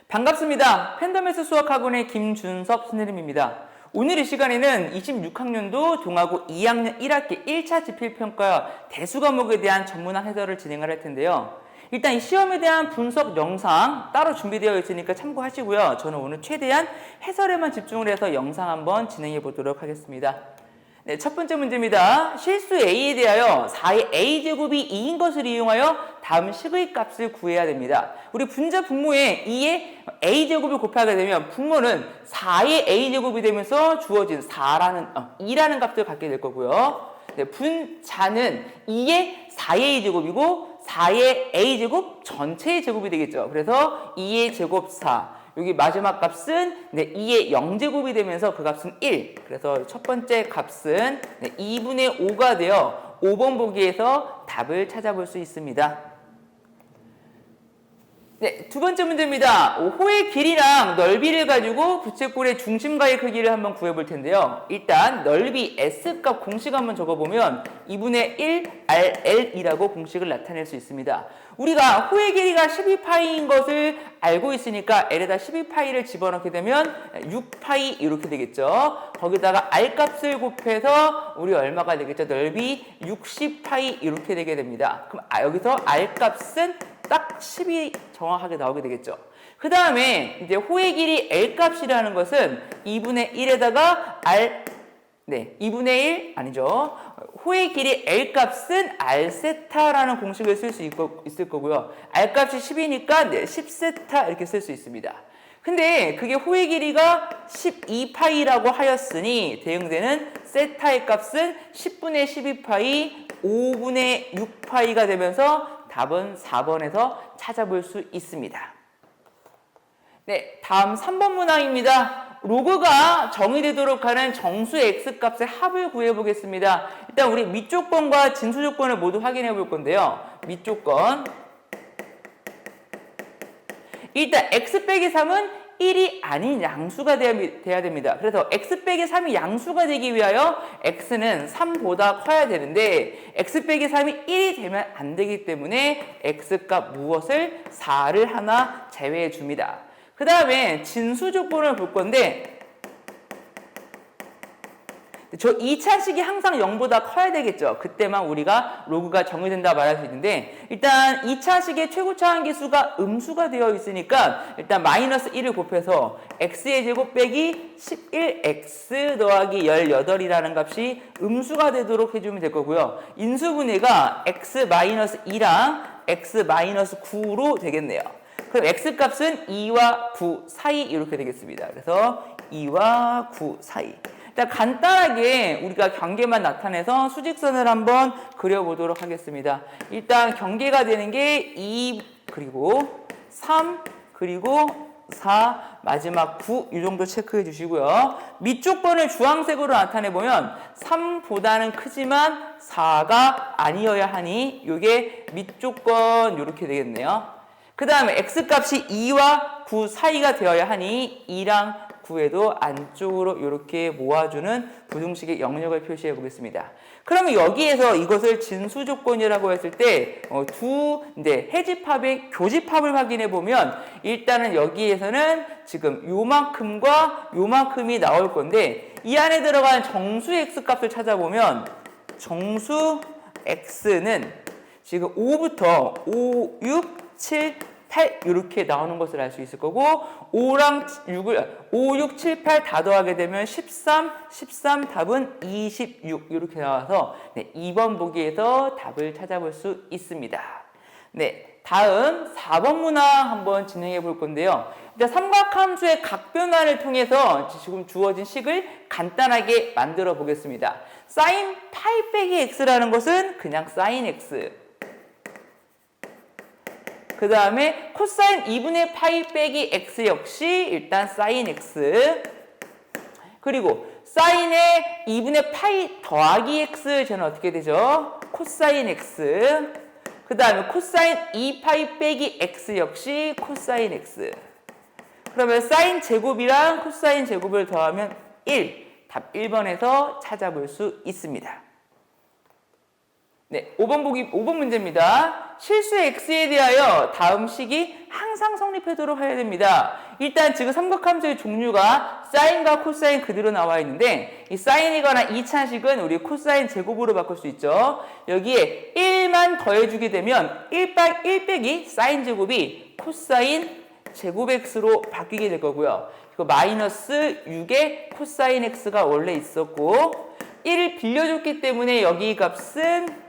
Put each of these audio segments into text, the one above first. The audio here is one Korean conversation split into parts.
반갑습니다. 팬더매스 수학학원의 김준섭 선생님입니다. 오늘 이 시간에는 26학년도 동아고 2학년 1학기 1차 지필평가 대수 과목에 대한 전문학 해설을 진행을 할 텐데요. 일단 이 시험에 대한 분석 영상 따로 준비되어 있으니까 참고하시고요. 저는 오늘 최대한 해설에만 집중을 해서 영상 한번 진행해 보도록 하겠습니다. 네, 첫 번째 문제입니다. 실수 a에 대하여 4의 a제곱이 2인 것을 이용하여 다음 식의 값을 구해야 됩니다. 우리 분자 분모에 2의 a제곱을 곱하게 되면 분모는 4의 a제곱이 되면서 주어진 2라는 값을 갖게 될 거고요. 네, 분자는 2의 4의 a제곱이고 4의 a제곱 전체의 제곱이 되겠죠. 그래서 2의 제곱 4. 여기 마지막 값은 2의 0제곱이 되면서 그 값은 1. 그래서 첫 번째 값은 2분의 5가 되어 5번 보기에서 답을 찾아볼 수 있습니다. 네, 두 번째 문제입니다. 호의 길이랑 넓이를 가지고 부채꼴의 중심과의 크기를 한번 구해볼 텐데요. 일단 넓이 S값 공식 한번 적어보면 2분의 1 RL이라고 공식을 나타낼 수 있습니다. 우리가 호의 길이가 12파이인 것을 알고 있으니까 L에다 12파이를 집어넣게 되면 6파이 이렇게 되겠죠. 거기다가 R값을 곱해서 우리 얼마가 되겠죠? 넓이 60파이 이렇게 되게 됩니다. 그럼 여기서 R값은 딱 10이 정확하게 나오게 되겠죠. 그 다음에 이제 호의 길이 L값이라는 것은 2분의 1에다가 R, 2분의 1, 아니죠. 호의 길이 L값은 R세타라는 공식을 쓸 수 있을 거고요. R값이 10이니까 10세타 이렇게 쓸 수 있습니다. 근데 그게 호의 길이가 12파이라고 하였으니 대응되는 세타의 값은 10분의 12파이, 5분의 6파이가 되면서 답은 4번에서 찾아볼 수 있습니다. 네, 다음 3번 문항입니다. 로그가 정의되도록 하는 정수 x값의 합을 구해보겠습니다. 일단 우리 밑조건과 진수조건을 모두 확인해 볼 건데요. 밑조건. 일단 x 빼기 3은 1이 아닌 양수가 돼야 됩니다. 그래서 x 빼기 3이 양수가 되기 위하여 x는 3보다 커야 되는데 x 빼기 3이 1이 되면 안 되기 때문에 x값 무엇을 4를 하나 제외해 줍니다. 그 다음에 진수 조건을 볼 건데 저 2차식이 항상 0보다 커야 되겠죠. 그때만 우리가 로그가 정의된다 말할 수 있는데 일단 2차식의 최고차 함계수가 음수가 되어 있으니까 일단 마이너스 1을 곱해서 x의 제곱 빼기 11x 더하기 18이라는 값이 음수가 되도록 해주면 될 거고요. 인수분해가 x 마이너스 2랑 x 마이너스 9로 되겠네요. 그럼 x값은 2와 9 사이 이렇게 되겠습니다. 그래서 2와 9 사이. 일단 간단하게 우리가 경계만 나타내서 수직선을 한번 그려보도록 하겠습니다. 일단 경계가 되는 게 2 그리고 3 그리고 4 마지막 9 이 정도 체크해 주시고요. 밑조건을 주황색으로 나타내 보면 3보다는 크지만 4가 아니어야 하니 이게 밑조건 이렇게 되겠네요. 그 다음에 x값이 2와 9 사이가 되어야 하니 2랑 9에도 안쪽으로 이렇게 모아주는 부등식의 영역을 표시해 보겠습니다. 그러면 여기에서 이것을 진수조건이라고 했을 때 해집합의 교집합을 확인해 보면 일단은 여기에서는 지금 요만큼과 요만큼이 나올 건데 이 안에 들어간 정수 x값을 찾아보면 정수 x는 지금 5부터 5, 6, 7, 8 이렇게 나오는 것을 알 수 있을 거고 5랑 5, 6, 7, 8 다 더하게 되면 13 답은 26 이렇게 나와서 2번 보기에서 답을 찾아볼 수 있습니다. 네, 다음 4번 문항 한번 진행해 볼 건데요. 일단 삼각함수의 각변환을 통해서 지금 주어진 식을 간단하게 만들어 보겠습니다. sin 파이 빼기 x라는 것은 그냥 sin x. 그 다음에 코사인 2분의 파이 빼기 x 역시 일단 사인 x 그리고 사인의 2분의 파이 더하기 x 저는 어떻게 되죠? 코사인 x 그 다음에 코사인 2파이 빼기 x 역시 코사인 x 그러면 사인 제곱이랑 코사인 제곱을 더하면 1 답 1번에서 찾아볼 수 있습니다. 네, 5번 문제입니다. 실수 x에 대하여 다음 식이 항상 성립하도록 해야 됩니다. 일단 지금 삼각함수의 종류가 사인과 코사인 그대로 나와 있는데 이 사인이 관한 2차식은 우리 코사인 제곱으로 바꿀 수 있죠. 여기에 1만 더해주게 되면 1 빼기 사인 제곱이 코사인 제곱 x로 바뀌게 될 거고요. 그리고 마이너스 6의 코사인 x가 원래 있었고 1을 빌려줬기 때문에 여기 값은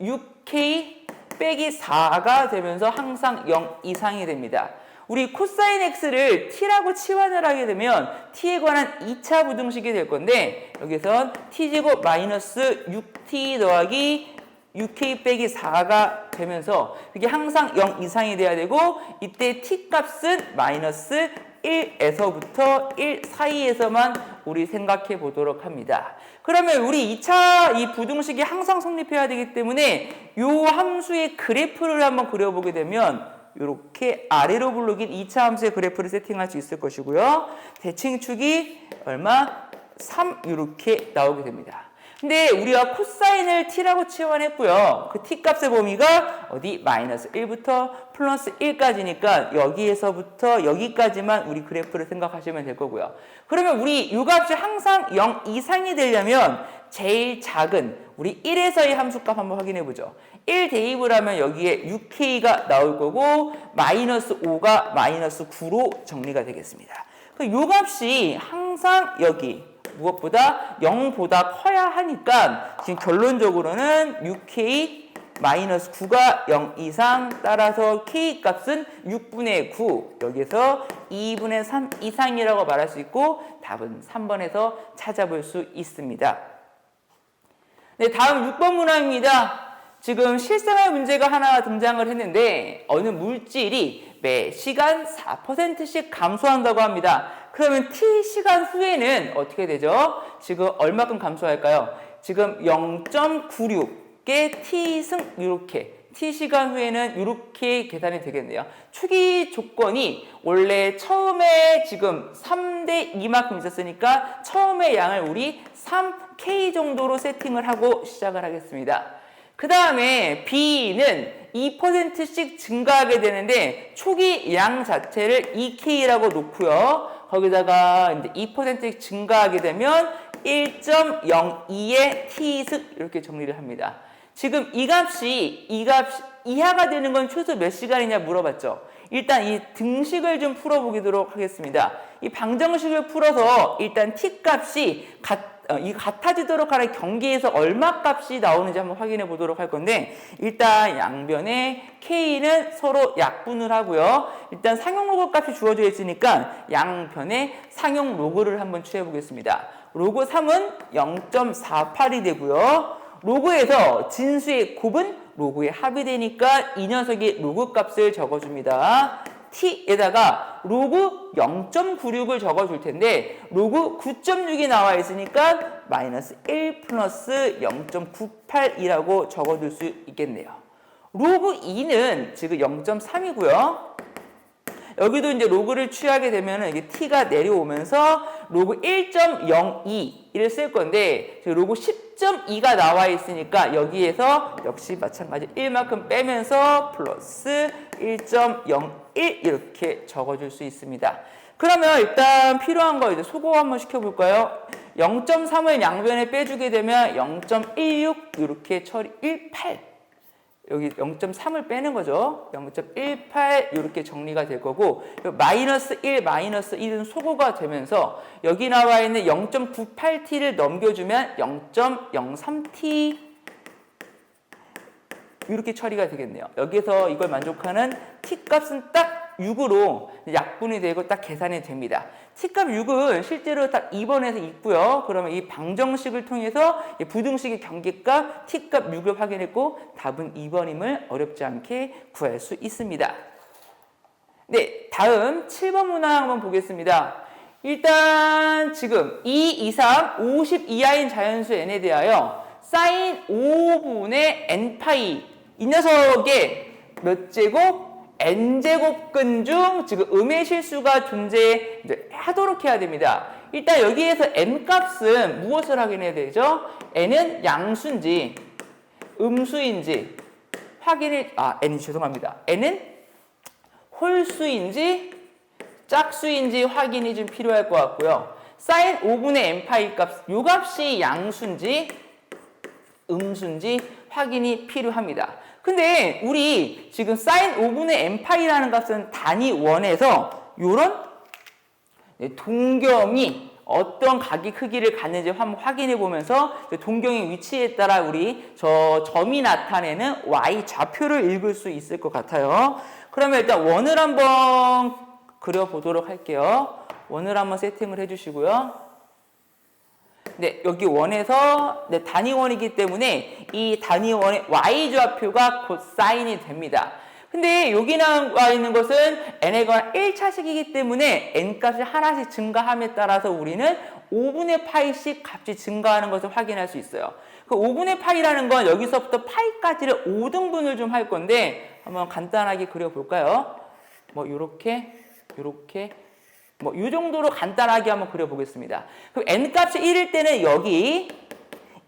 6k 빼기 4가 되면서 항상 0 이상이 됩니다. 우리 코사인 x를 t라고 치환을 하게 되면 t에 관한 2차 부등식이 될 건데 여기선 t제곱 마이너스 6t 더하기 6k 빼기 4가 되면서 이게 항상 0 이상이 돼야 되고 이때 t 값은 마이너스 1에서부터 1 사이에서만 우리 생각해 보도록 합니다. 그러면 우리 2차 이 부등식이 항상 성립해야 되기 때문에 이 함수의 그래프를 한번 그려보게 되면 이렇게 아래로 블록인 2차 함수의 그래프를 세팅할 수 있을 것이고요. 대칭축이 얼마? 3 이렇게 나오게 됩니다. 근데 우리가 코사인을 t라고 치환했고요. 그 t 값의 범위가 어디? 마이너스 1부터 플러스 1까지니까 여기에서부터 여기까지만 우리 그래프를 생각하시면 될 거고요. 그러면 우리 이 값이 항상 0 이상이 되려면 제일 작은 우리 1에서의 함수값 한번 확인해 보죠. 1 대입을 하면 여기에 6k가 나올 거고 마이너스 5가 마이너스 9로 정리가 되겠습니다. 이 값이 항상 여기 무엇보다 0보다 커야 하니까 지금 결론적으로는 6k 마이너스 9가 0 이상 따라서 k 값은 6분의 9 여기서 2분의 3 이상이라고 말할 수 있고 답은 3번에서 찾아볼 수 있습니다. 네, 다음 6번 문항입니다. 지금 실생활 문제가 하나 등장을 했는데 어느 물질이 매 시간 4%씩 감소한다고 합니다. 그러면 t 시간 후에는 어떻게 되죠? 지금 얼마큼 감소할까요? 지금 0.96의 t승 이렇게 t시간 후에는 이렇게 계산이 되겠네요. 초기 조건이 원래 처음에 지금 3대 2만큼 있었으니까 처음에 양을 우리 3k 정도로 세팅을 하고 시작을 하겠습니다. 그 다음에 B는 2%씩 증가하게 되는데 초기 양 자체를 2K라고 놓고요. 거기다가 이제 2%씩 증가하게 되면 1.02의 T승 이렇게 정리를 합니다. 지금 이 값이 이하가 되는 건 최소 몇 시간이냐 물어봤죠. 일단 이 등식을 좀 풀어보도록 하겠습니다. 이 방정식을 풀어서 일단 T 값이 같아지도록 하는 경계에서 얼마 값이 나오는지 한번 확인해 보도록 할 건데 일단 양변에 K는 서로 약분을 하고요. 일단 상용 로그 값이 주어져 있으니까 양변에 상용 로그를 한번 취해 보겠습니다. 로그 3은 0.48이 되고요. 로그에서 진수의 곱은 로그의 합이 되니까 이 녀석이 로그 값을 적어줍니다. t에다가 로그 0.96을 적어줄 텐데 로그 9.6이 나와 있으니까 마이너스 1 플러스 0.98이라고 적어줄 수 있겠네요. 로그 2는 지금 0.3이고요. 여기도 이제 로그를 취하게 되면 이게 t가 내려오면서 로그 1.02를 쓸 건데 로그 10.2가 나와 있으니까 여기에서 역시 마찬가지 1만큼 빼면서 플러스 1.01 이렇게 적어줄 수 있습니다. 그러면 일단 필요한 거 이제 소거 한번 시켜볼까요? 0.3을 양변에 빼주게 되면 0.16 이렇게 처리 18 여기 0.3을 빼는 거죠. 0.18 이렇게 정리가 될 거고 마이너스 1, 마이너스 1은 소거가 되면서 여기 나와 있는 0.98t를 넘겨주면 0.03t 이렇게 처리가 되겠네요. 여기서 이걸 만족하는 t값은 딱 6으로 약분이 되고 딱 계산이 됩니다. t값 6은 실제로 딱 2번에서 있고요. 그러면 이 방정식을 통해서 부등식의 경계값 t값 6을 확인했고 답은 2번임을 어렵지 않게 구할 수 있습니다. 네, 다음 7번 문항 한번 보겠습니다. 일단 지금 2 이상 50 이하인 자연수 n에 대하여 sin 5분의 n파이 이 녀석의 몇 제곱? n제곱근 중 지금 음의 실수가 존재하도록 해야 됩니다. 일단 여기에서 n 값은 무엇을 확인해야 되죠? n은 양수인지 음수인지 확인을, n이 죄송합니다. n은 홀수인지 짝수인지 확인이 좀 필요할 것 같고요. 사인 5분의 n파이 값, 요 값이 양수인지 음수인지 확인이 필요합니다. 근데 우리 지금 사인 5분의 n파이라는 값은 단위 원에서 요런 동경이 어떤 각의 크기를 갖는지 한번 확인해 보면서 동경의 위치에 따라 우리 저 점이 나타내는 y 좌표를 읽을 수 있을 것 같아요. 그러면 일단 원을 한번 그려보도록 할게요. 원을 한번 세팅을 해주시고요. 네, 여기 원에서 단위원이기 때문에 이 단위원의 y좌표가 곧 사인이 됩니다. 근데 여기 나와 있는 것은 n에 관한 1차식이기 때문에 n값이 하나씩 증가함에 따라서 우리는 5분의 파이씩 값이 증가하는 것을 확인할 수 있어요. 그 5분의 파이라는 건 여기서부터 파이까지를 5등분을 좀 할 건데 한번 간단하게 그려볼까요? 뭐 요렇게 뭐 이 정도로 간단하게 한번 그려보겠습니다. 그럼 n값이 1일 때는 여기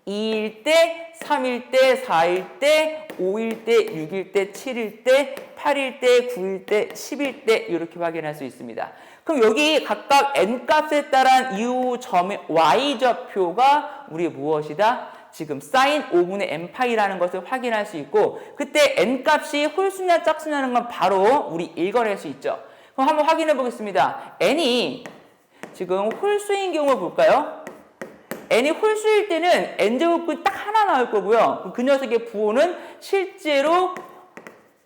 2일 때, 3일 때, 4일 때, 5일 때, 6일 때, 7일 때, 8일 때, 9일 때, 10일 때 이렇게 확인할 수 있습니다. 그럼 여기 각각 n값에 따른 이 점의 y좌표가 우리 무엇이다? 지금 사인 5분의 n파이라는 것을 확인할 수 있고 그때 n값이 홀수냐 짝수냐는 건 바로 우리 읽어낼 수 있죠. 그럼 한번 확인해 보겠습니다. n이 지금 홀수인 경우 볼까요? n이 홀수일 때는 n제곱근이 딱 하나 나올 거고요. 그 녀석의 부호는 실제로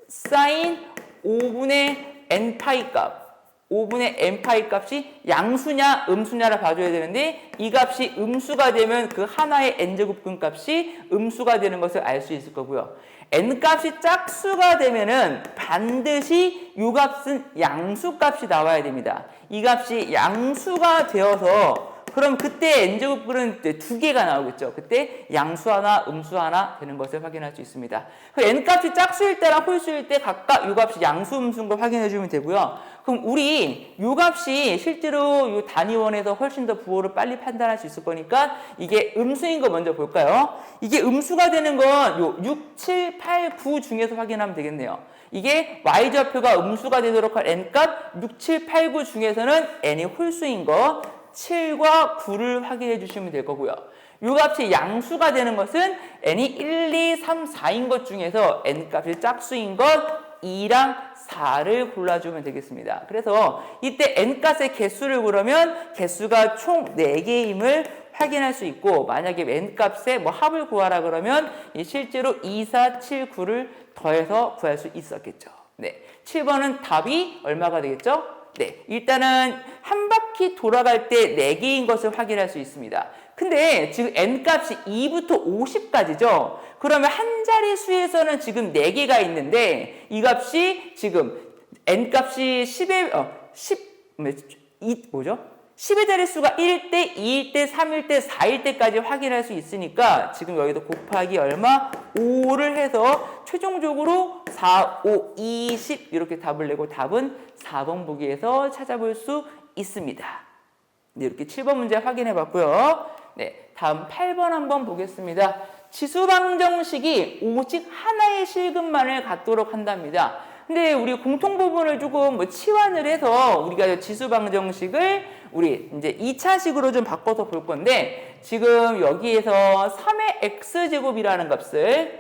사인 5분의 n파이 값 5분의 n파이 값이 양수냐 음수냐를 봐줘야 되는데 이 값이 음수가 되면 그 하나의 n제곱근 값이 음수가 되는 것을 알 수 있을 거고요. n값이 짝수가 되면은 반드시 이 값은 양수값이 나와야 됩니다. 이 값이 양수가 되어서 그럼 그때 n제곱근은 두 개가 나오겠죠. 그때 양수 하나, 음수 하나 되는 것을 확인할 수 있습니다. n값이 짝수일 때랑 홀수일 때 각각 이 값이 양수, 음수인 걸 확인해 주면 되고요. 그럼 우리 이 값이 실제로 이 단위원에서 훨씬 더 부호를 빨리 판단할 수 있을 거니까 이게 음수인 거 먼저 볼까요? 이게 음수가 되는 건 요 6, 7, 8, 9 중에서 확인하면 되겠네요. 이게 y좌표가 음수가 되도록 할 n값 6, 7, 8, 9 중에서는 n이 홀수인 거 7과 9를 확인해 주시면 될 거고요. 이 값이 양수가 되는 것은 n이 1, 2, 3, 4인 것 중에서 n값이 짝수인 것 2랑 4를 골라주면 되겠습니다. 그래서 이때 n값의 개수를 그러면 개수가 총 4개임을 확인할 수 있고 만약에 n값의 뭐 합을 구하라 그러면 실제로 2, 4, 7, 9를 더해서 구할 수 있었겠죠. 네, 7번은 답이 얼마가 되겠죠? 네, 일단은 한 바퀴 돌아갈 때 4개인 것을 확인할 수 있습니다. 근데 지금 n값이 2부터 50까지죠? 그러면 한 자리 수에서는 지금 4개가 있는데 이 값이 지금 n값이 10의 자릿수가 1일 때, 2일 때, 3일 때, 4일 때까지 확인할 수 있으니까 지금 여기도 곱하기 얼마? 5를 해서 최종적으로 4, 5, 20 이렇게 답을 내고 답은 4번 보기에서 찾아볼 수 있습니다. 네, 이렇게 7번 문제 확인해 봤고요. 네, 다음 8번 한번 보겠습니다. 지수방정식이 오직 하나의 실근만을 갖도록 한답니다. 근데 우리 공통 부분을 조금 치환을 해서 우리가 지수방정식을 우리 이제 2차식으로 좀 바꿔서 볼 건데 지금 여기에서 3의 x제곱이라는 값을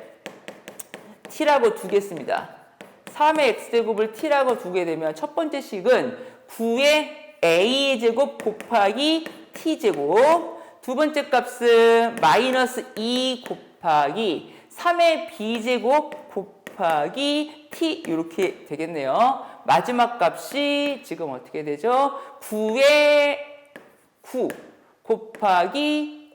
t라고 두겠습니다. 3의 x제곱을 t라고 두게 되면 첫 번째 식은 9의 a제곱 곱하기 t제곱 두 번째 값은 마이너스 2 곱하기 3의 b제곱 곱하기 t 이렇게 되겠네요. 마지막 값이 지금 어떻게 되죠? 9의 9 곱하기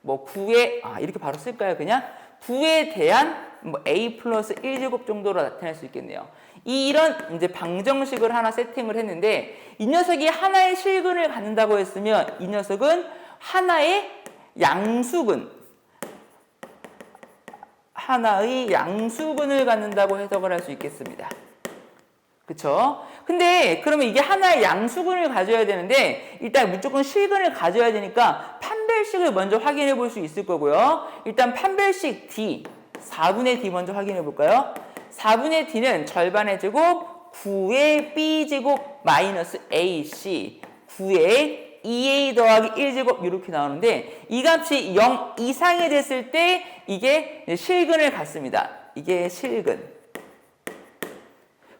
9의 이렇게 바로 쓸까요? 그냥 9에 대한 a 플러스 1제곱 정도로 나타낼 수 있겠네요. 이런 이제 방정식을 하나 세팅을 했는데 이 녀석이 하나의 실근을 갖는다고 했으면 이 녀석은 하나의 양수근을 갖는다고 해석을 할 수 있겠습니다. 그쵸? 근데 그러면 이게 하나의 양수근을 가져야 되는데 일단 무조건 실근을 가져야 되니까 판별식을 먼저 확인해 볼 수 있을 거고요. 일단 판별식 D 4분의 d 먼저 확인해 볼까요? 4분의 d는 절반의 제곱 9의 b제곱 마이너스 ac 9의 2a 더하기 1제곱 이렇게 나오는데 이 값이 0 이상이 됐을 때 이게 실근을 갖습니다. 이게 실근.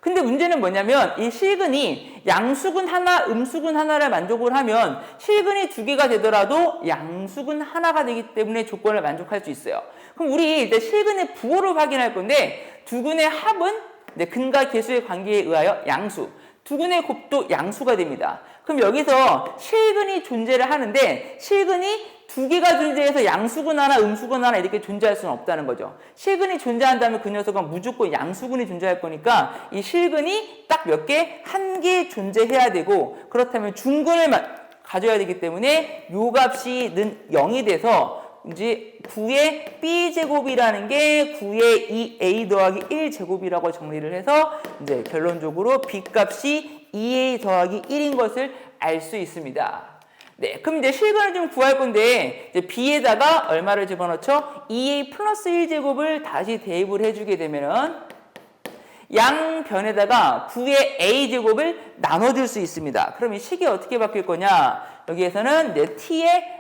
근데 문제는 뭐냐면 이 실근이 양수근 하나, 음수근 하나를 만족을 하면 실근이 2개가 되더라도 양수근 하나가 되기 때문에 조건을 만족할 수 있어요. 그럼 우리 일단 실근의 부호를 확인할 건데 두 근의 합은 근과 계수의 관계에 의하여 양수, 두 근의 곱도 양수가 됩니다. 그럼 여기서 실근이 존재를 하는데 실근이 2개가 존재해서 양수근 하나, 음수근 하나 이렇게 존재할 수는 없다는 거죠. 실근이 존재한다면 그 녀석은 무조건 양수근이 존재할 거니까 이 실근이 딱 몇 개? 1개 존재해야 되고 그렇다면 중근을 가져야 되기 때문에 요 값이 는 0이 돼서 이제 9의 b제곱이라는 게 9의 2a 더하기 1제곱이라고 정리를 해서 이제 결론적으로 b 값이 2a 더하기 1인 것을 알 수 있습니다. 네, 그럼 이제 실근을 좀 구할 건데 이제 b에다가 얼마를 집어넣죠? 2a 플러스 1제곱을 다시 대입을 해주게 되면은 양변에다가 9의 a제곱을 나눠줄 수 있습니다. 그럼 이 식이 어떻게 바뀔 거냐? 여기에서는 이제 t의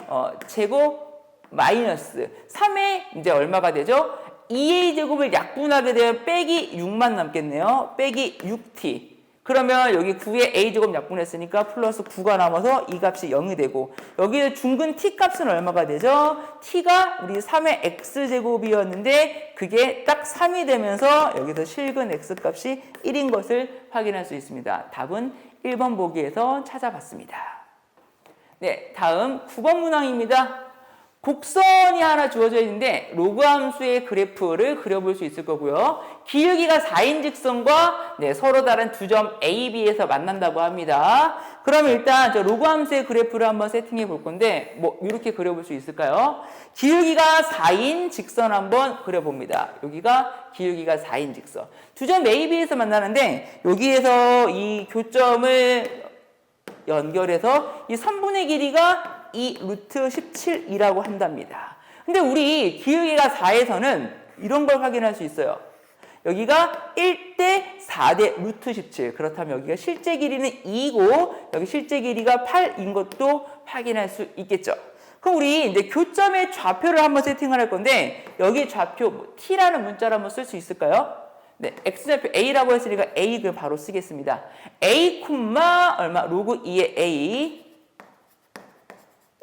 제곱 마이너스 3의 이제 얼마가 되죠? 2a제곱을 약분하게 되면 빼기 6만 남겠네요. 빼기 6t. 그러면 여기 9의 a제곱 약분했으니까 플러스 9가 남아서 이 값이 0이 되고 여기에 중근 t 값은 얼마가 되죠? t가 우리 3의 x제곱이었는데 그게 딱 3이 되면서 여기서 실근 x값이 1인 것을 확인할 수 있습니다. 답은 1번 보기에서 찾아봤습니다. 네, 다음 9번 문항입니다. 곡선이 하나 주어져 있는데 로그 함수의 그래프를 그려볼 수 있을 거고요. 기울기가 4인 직선과 서로 다른 두 점 A, B에서 만난다고 합니다. 그럼 일단 저 로그 함수의 그래프를 한번 세팅해 볼 건데 뭐 이렇게 그려볼 수 있을까요? 기울기가 4인 직선 한번 그려봅니다. 여기가 기울기가 4인 직선. 두 점 A, B에서 만나는데 여기에서 이 교점을 연결해서 이 선분의 길이가 이 루트 17이라고 한답니다. 근데 우리 기울기가 4에서는 이런 걸 확인할 수 있어요. 여기가 1대 4대 루트 17. 그렇다면 여기가 실제 길이는 2고 여기 실제 길이가 8인 것도 확인할 수 있겠죠. 그럼 우리 이제 교점의 좌표를 한번 세팅을 할 건데 여기 좌표 t라는 문자를 한번 쓸 수 있을까요? 네, x좌표 a라고 했으니까 a 그 바로 쓰겠습니다. a, 얼마? 로그 2의 a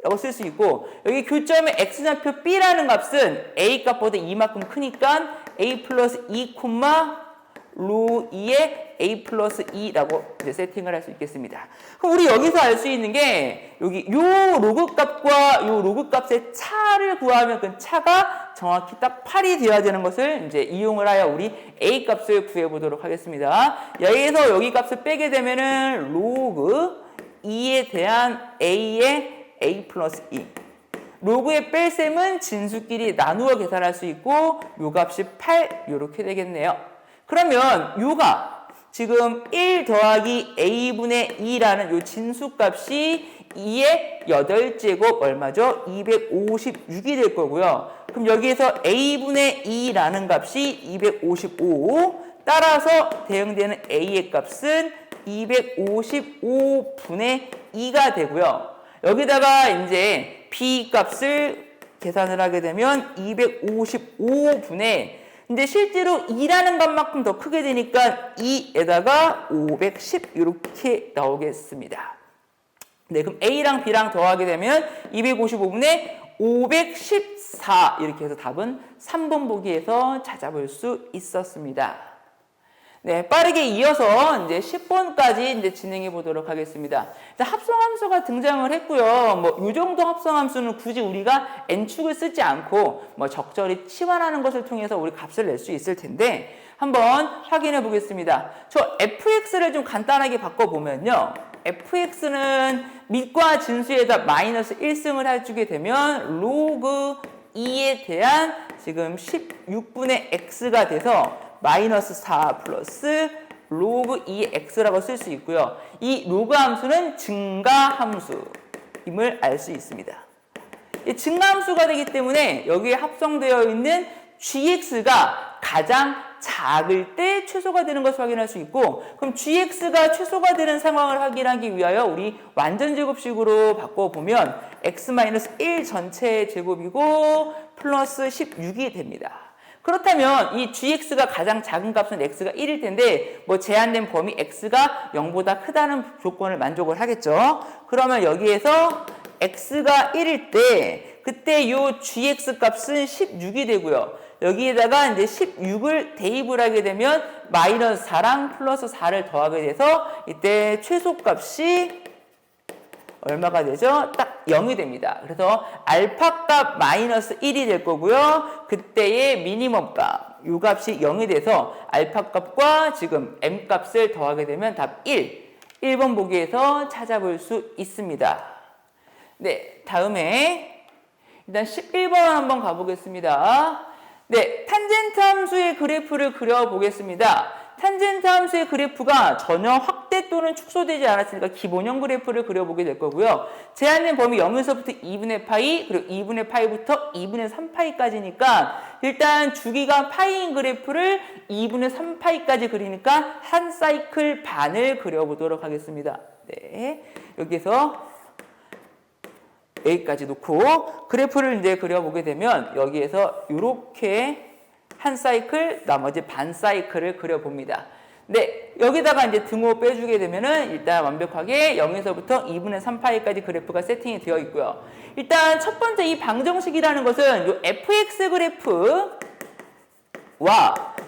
라고 쓸 수 있고 여기 교점의 x좌표 b라는 값은 a 값보다 이만큼 크니까 a 플러스 2, 로 2의 a 플러스 2라고 이제 세팅을 할 수 있겠습니다. 그럼 우리 여기서 알 수 있는 게 여기 요 로그 값과 요 로그 값의 차를 구하면 그 차가 정확히 딱 8이 되어야 되는 것을 이제 이용을 하여 우리 a 값을 구해 보도록 하겠습니다. 여기에서 여기 값을 빼게 되면은 로그 2에 대한 a의 a 플러스 2. 로그의 뺄셈은 진수끼리 나누어 계산할 수 있고 요 값이 8 이렇게 되겠네요. 그러면 요가 지금 1 더하기 a분의 2라는 요 진수값이 2의 8제곱 얼마죠? 256이 될 거고요. 그럼 여기에서 a분의 2라는 값이 255 따라서 대응되는 a의 값은 255분의 2가 되고요. 여기다가 이제 b 값을 계산을 하게 되면 255분의 근데 실제로 2라는 값만큼 더 크게 되니까 2에다가 510 이렇게 나오겠습니다. 네, 그럼 a랑 b랑 더하게 되면 255분의 514 이렇게 해서 답은 3번 보기에서 찾아볼 수 있었습니다. 네, 빠르게 이어서 이제 10번까지 이제 진행해 보도록 하겠습니다. 합성함수가 등장을 했고요. 뭐, 요 정도 합성함수는 굳이 우리가 n축을 쓰지 않고 뭐 적절히 치환하는 것을 통해서 우리 값을 낼 수 있을 텐데 한번 확인해 보겠습니다. 저 fx를 좀 간단하게 바꿔보면요. fx는 밑과 진수에다 마이너스 1승을 해주게 되면 로그 2에 대한 지금 16분의 x가 돼서 마이너스 4 플러스 로그 2의 x라고 쓸 수 있고요. 이 로그 함수는 증가 함수임을 알 수 있습니다. 이 증가 함수가 되기 때문에 여기에 합성되어 있는 gx가 가장 작을 때 최소가 되는 것을 확인할 수 있고, 그럼 gx가 최소가 되는 상황을 확인하기 위하여 우리 완전제곱식으로 바꿔보면 x-1 전체 제곱이고 플러스 16이 됩니다. 그렇다면 이 gx가 가장 작은 값은 x가 1일 텐데 뭐 제한된 범위 x가 0보다 크다는 조건을 만족을 하겠죠. 그러면 여기에서 x가 1일 때 그때 요 gx 값은 16이 되고요. 여기에다가 이제 16을 대입을 하게 되면 마이너스 4랑 플러스 4를 더하게 돼서 이때 최소값이 얼마가 되죠? 딱 0이 됩니다. 그래서 알파 값 마이너스 1이 될 거고요. 그때의 미니멈 값, 요 값이 0이 돼서 알파 값과 지금 m 값을 더하게 되면 답 1. 1번 보기에서 찾아볼 수 있습니다. 네, 다음에 일단 11번 한번 가보겠습니다. 네, 탄젠트 함수의 그래프를 그려보겠습니다. 탄젠트 함수의 그래프가 전혀 확대 또는 축소되지 않았으니까 기본형 그래프를 그려보게 될 거고요. 제한된 범위 0에서부터 2분의 파이, 그리고 2분의 파이부터 2분의 3파이까지니까 일단 주기가 파이인 그래프를 2분의 3파이까지 그리니까 한 사이클 반을 그려보도록 하겠습니다. 네, 여기서 여기까지 놓고 그래프를 이제 그려보게 되면 여기에서 이렇게 한 사이클, 나머지 반 사이클을 그려봅니다. 네, 여기다가 이제 등호 빼주게 되면은 일단 완벽하게 0에서부터 2분의 3파이까지 그래프가 세팅이 되어 있고요. 일단 첫 번째 이 방정식이라는 것은 요 fx 그래프와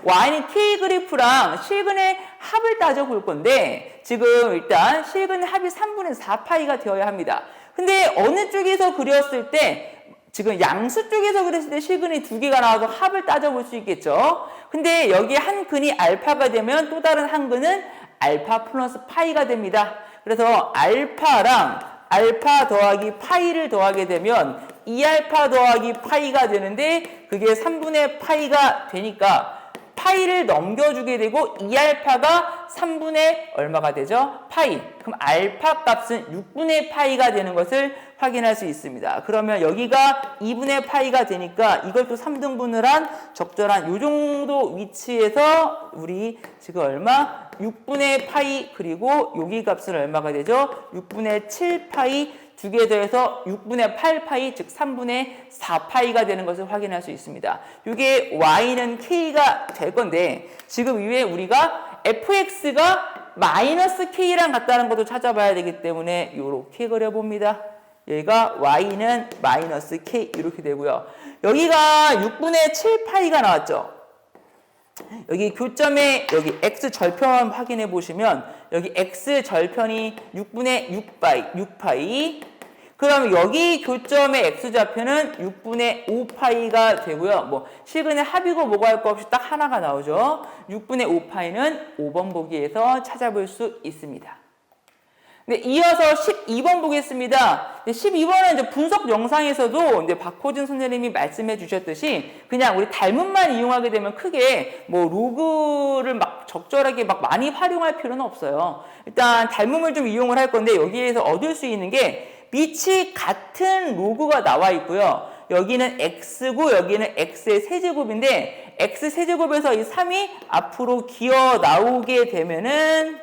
y는 k 그래프랑 실근의 합을 따져볼 건데 지금 일단 실근의 합이 3분의 4파이가 되어야 합니다. 근데 어느 쪽에서 그렸을 때 지금 양수 쪽에서 그랬을 때 실근이 두 개가 나와서 합을 따져볼 수 있겠죠. 근데 여기 한 근이 알파가 되면 또 다른 한 근은 알파 플러스 파이가 됩니다. 그래서 알파랑 알파 더하기 파이를 더하게 되면 2알파 더하기 파이가 되는데 그게 3분의 파이가 되니까 파이를 넘겨주게 되고 2알파가 3분의 얼마가 되죠? 파이. 그럼 알파 값은 6분의 파이가 되는 것을 확인할 수 있습니다. 그러면 여기가 2분의 파이가 되니까 이걸 또 3등분을 한 적절한 요 정도 위치에서 우리 지금 얼마? 6분의 파이 그리고 여기 값은 얼마가 되죠? 6분의 7파이 두 개 더해서 6분의 8파이 즉 3분의 4파이가 되는 것을 확인할 수 있습니다. 이게 y는 k가 될 건데 지금 위에 우리가 fx가 마이너스 k랑 같다는 것도 찾아봐야 되기 때문에 이렇게 그려봅니다. 여기가 y는 마이너스 k 이렇게 되고요. 여기가 6분의 7파이가 나왔죠. 여기 교점에 여기 x 절편 확인해 보시면 여기 x 절편이 6분의 6파이 그럼 여기 교점의 x 좌표는 6분의 5파이가 되고요. 뭐 실근의 합이고 뭐가 할 거 없이 딱 하나가 나오죠. 6분의 5파이는 5번 보기에서 찾아볼 수 있습니다. 네, 이어서 12번 보겠습니다. 12번은 이제 분석 영상에서도 이제 박호준 선생님이 말씀해 주셨듯이 그냥 우리 닮음만 이용하게 되면 크게 뭐 로그를 막 적절하게 막 많이 활용할 필요는 없어요. 일단 닮음을 좀 이용을 할 건데 여기에서 얻을 수 있는 게 밑이 같은 로그가 나와 있고요. 여기는 x고 여기는 x의 세제곱인데 x 세제곱에서 이 3이 앞으로 기어 나오게 되면은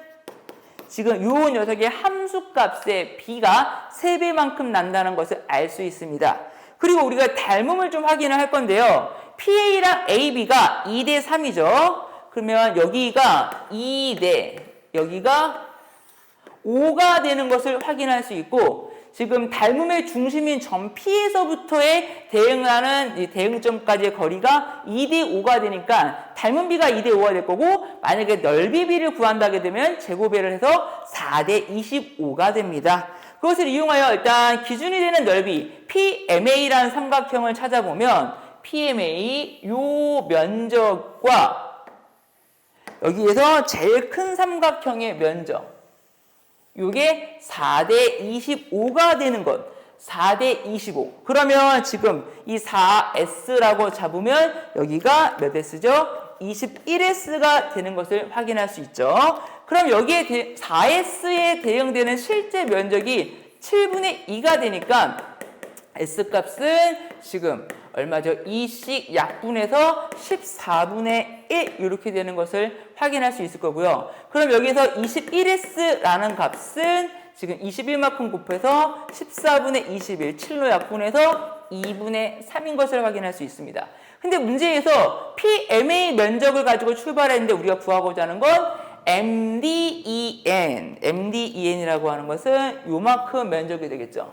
지금 요 녀석의 함수값의 b가 3배만큼 난다는 것을 알 수 있습니다. 그리고 우리가 닮음을 좀 확인을 할 건데요. PA랑 AB가 2대 3이죠. 그러면 여기가 2대 여기가 5가 되는 것을 확인할 수 있고 지금 닮음의 중심인 점 P에서부터의 대응하는 이 대응점까지의 거리가 2대 5가 되니까 닮은 B가 2대 5가 될 거고 만약에 넓이 B를 구한다게 되면 제곱배를 해서 4대 25가 됩니다. 그것을 이용하여 일단 기준이 되는 넓이 PMA라는 삼각형을 찾아보면 PMA 요 면적과 여기에서 제일 큰 삼각형의 면적 요게 4대 25가 되는 것. 4대 25. 그러면 지금 이 4S라고 잡으면 여기가 몇 S죠? 21S가 되는 것을 확인할 수 있죠. 그럼 여기에 4S에 대응되는 실제 면적이 7분의 2가 되니까 S값은 지금 얼마죠? 2씩 약분해서 14분의 1 이렇게 되는 것을 확인할 수 있을 거고요. 그럼 여기서 21s라는 값은 지금 21만큼 곱해서 14분의 21, 7로 약분해서 2분의 3인 것을 확인할 수 있습니다. 근데 문제에서 PMA 면적을 가지고 출발했는데 우리가 구하고자 하는 건 MDEN이라고 하는 것은 요만큼 면적이 되겠죠.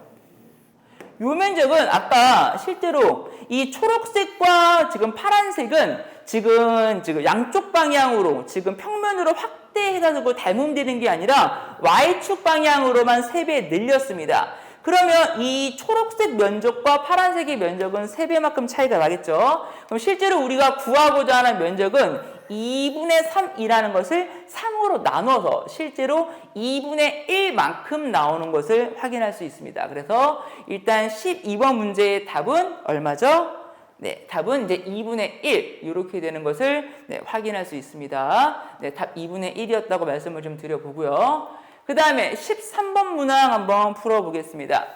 요 면적은 아까 실제로 이 초록색과 지금 파란색은 지금 양쪽 방향으로 지금 평면으로 확대해가지고 닮음되는 게 아니라 Y축 방향으로만 3배 늘렸습니다. 그러면 이 초록색 면적과 파란색의 면적은 3배만큼 차이가 나겠죠. 그럼 실제로 우리가 구하고자 하는 면적은 2분의 3이라는 것을 3으로 나눠서 실제로 2분의 1만큼 나오는 것을 확인할 수 있습니다. 그래서 일단 12번 문제의 답은 얼마죠? 네, 답은 이제 2분의 1 이렇게 되는 것을 확인할 수 있습니다. 네, 답 2분의 1이었다고 말씀을 좀 드려보고요. 그 다음에 13번 문항 한번 풀어보겠습니다.